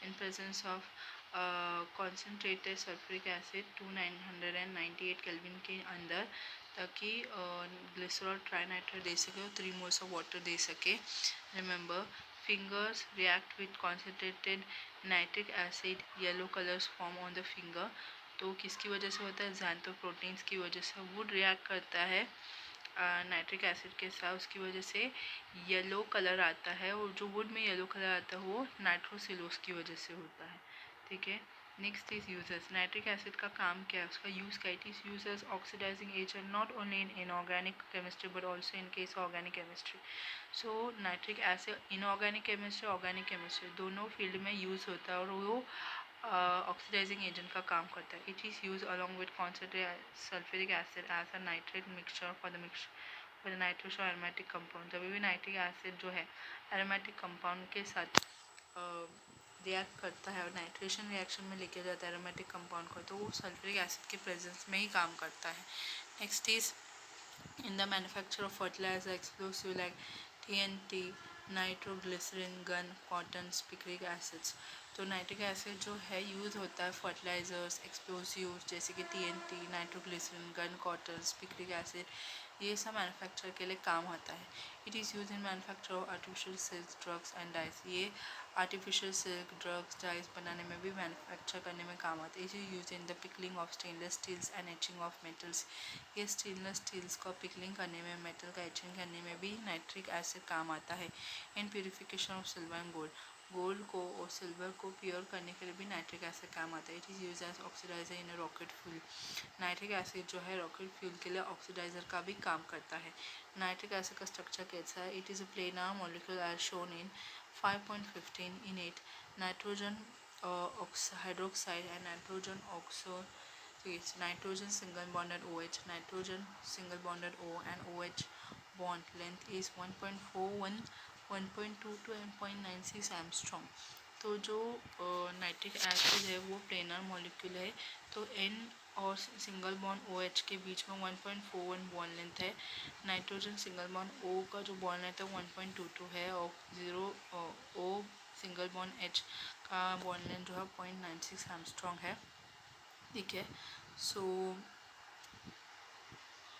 in presence of concentrated sulphuric acid 2998 kelvin के अंदर ताकि ग्लिसरॉल ट्राइनाइट्रेट दे सके और 3 मोल्स ऑफ वाटर दे सके. Remember fingers react with concentrated nitric acid. Yellow colours form on the finger. तो किसकी वजह से होता है ज़ैंथोप्रोटीन्स की वजह से. वुड रिएक्ट करता है नाइट्रिक एसिड के साथ उसकी वजह से येलो कलर आता है और जो वुड में येलो कलर आता है वो नाइट्रोसेलुलोज की वजह से होता है. ठीक है. Next is uses. Nitric acid का काम क्या है उसका यूज क्या. It is use as oxidizing agent not only in inorganic chemistry but also in case organic chemistry. So nitric acid inorganic chemistry organic chemistry दोनों फील्ड में use होता है और वो ऑक्सीडाइजिंग एजेंट का काम करता है. It is use along with concentrated sulphuric acid as a nitrate mixture for the nitrous और एरोमेटिक कंपाउंड. जब भी नाइट्रिक एसिड जो है एरोमेटिक कंपाउंड के साथ रिएक्ट करता है और नाइट्रेशन रिएक्शन में लेके जाता है एरोमेटिक कंपाउंड को तो वो सल्फ्यूरिक एसिड के प्रेजेंस में ही काम करता है. Next is in the manufacture of fertilizer explosive like TNT, nitroglycerine, gun, cotton, picric acids. तो नाइट्रिक एसिड जो है यूज़ होता है फर्टिलाइजर्स एक्सप्लोसिव्स जैसे कि TNT, nitroglycerine, gun, cotton, picric acid. ये सब मैन्युफैक्चर के लिए काम आता है. It is use in manufacture of artificial silk drugs and dyes. ये आर्टिफिशियल सिल्क ड्रग्स डाइस बनाने में भी मैन्युफैक्चर करने में काम आता है. It is use in the pickling of stainless steels and etching of metals. ये स्टेनलेस स्टील्स को पिकलिंग करने में मेटल का एचिंग करने में भी नाइट्रिक एसिड काम आता है. In purification of silver and gold. Gold को और सिल्वर को प्योर करने के लिए भी नाइट्रिक एसिड काम आता है. It is use as oxidizer in rocket fuel. Nitric acid जो है रॉकेट फ्यूल के लिए ऑक्सीडाइजर का भी काम करता है. नाइट्रिक एसिड का स्ट्रक्चर कैसा है. It is a planar molecule as shown in 5.15. In it nitrogen hydroxide and nitrogen oxo. So it's nitrogen single bonded OH, nitrogen single bonded O and OH bond length is 1.41, 1.22 and 0.96 Armstrong. तो जो nitric acid है वो planar molecule है, तो N और single bond OH के बीच में 1.41 bond length है। नाइट्रोजन सिंगल बॉन्ड O का जो बॉन्ड लेंथ है 1.22 है, और 0 O सिंगल बॉन्ड H का बॉन्ड लेंथ जो है 0.96 एंगस्ट्रॉम है। ठीक है, सो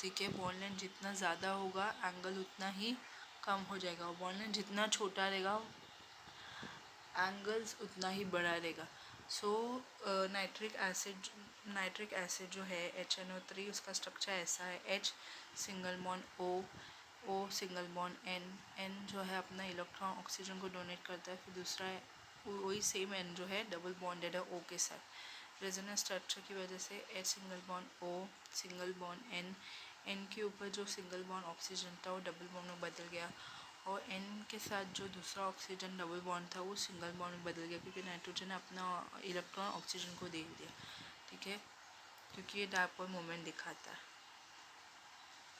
ठीक है, बॉन्ड लेंथ जितना ज़्यादा होगा एंगल उतना ही कम हो जाएगा, और बॉन्ड लेंथ जितना छोटा रहेगा एंगल्स उतना ही बड़ा रहेगा। सो नाइट्रिक एसिड जो है HNO3, उसका स्ट्रक्चर ऐसा है, H single bond O single bond N जो है अपना इलेक्ट्रॉन ऑक्सीजन को डोनेट करता है, फिर दूसरा है वही सेम N जो है डबल बॉन्डेड है O के साथ। रेजोनेंस स्ट्रक्चर की वजह से H single bond O single bond N के ऊपर जो सिंगल बॉन्ड ऑक्सीजन था वो डबल बॉन्ड में बदल गया, और N के साथ जो दूसरा ऑक्सीजन डबल बॉन्ड था वो सिंगल बॉन्ड में बदल गया, क्योंकि नाइट्रोजन ने अपना इलेक्ट्रॉन ऑक्सीजन को दे दिया। ठीक है, क्योंकि ये डायपोल मोमेंट दिखाता है।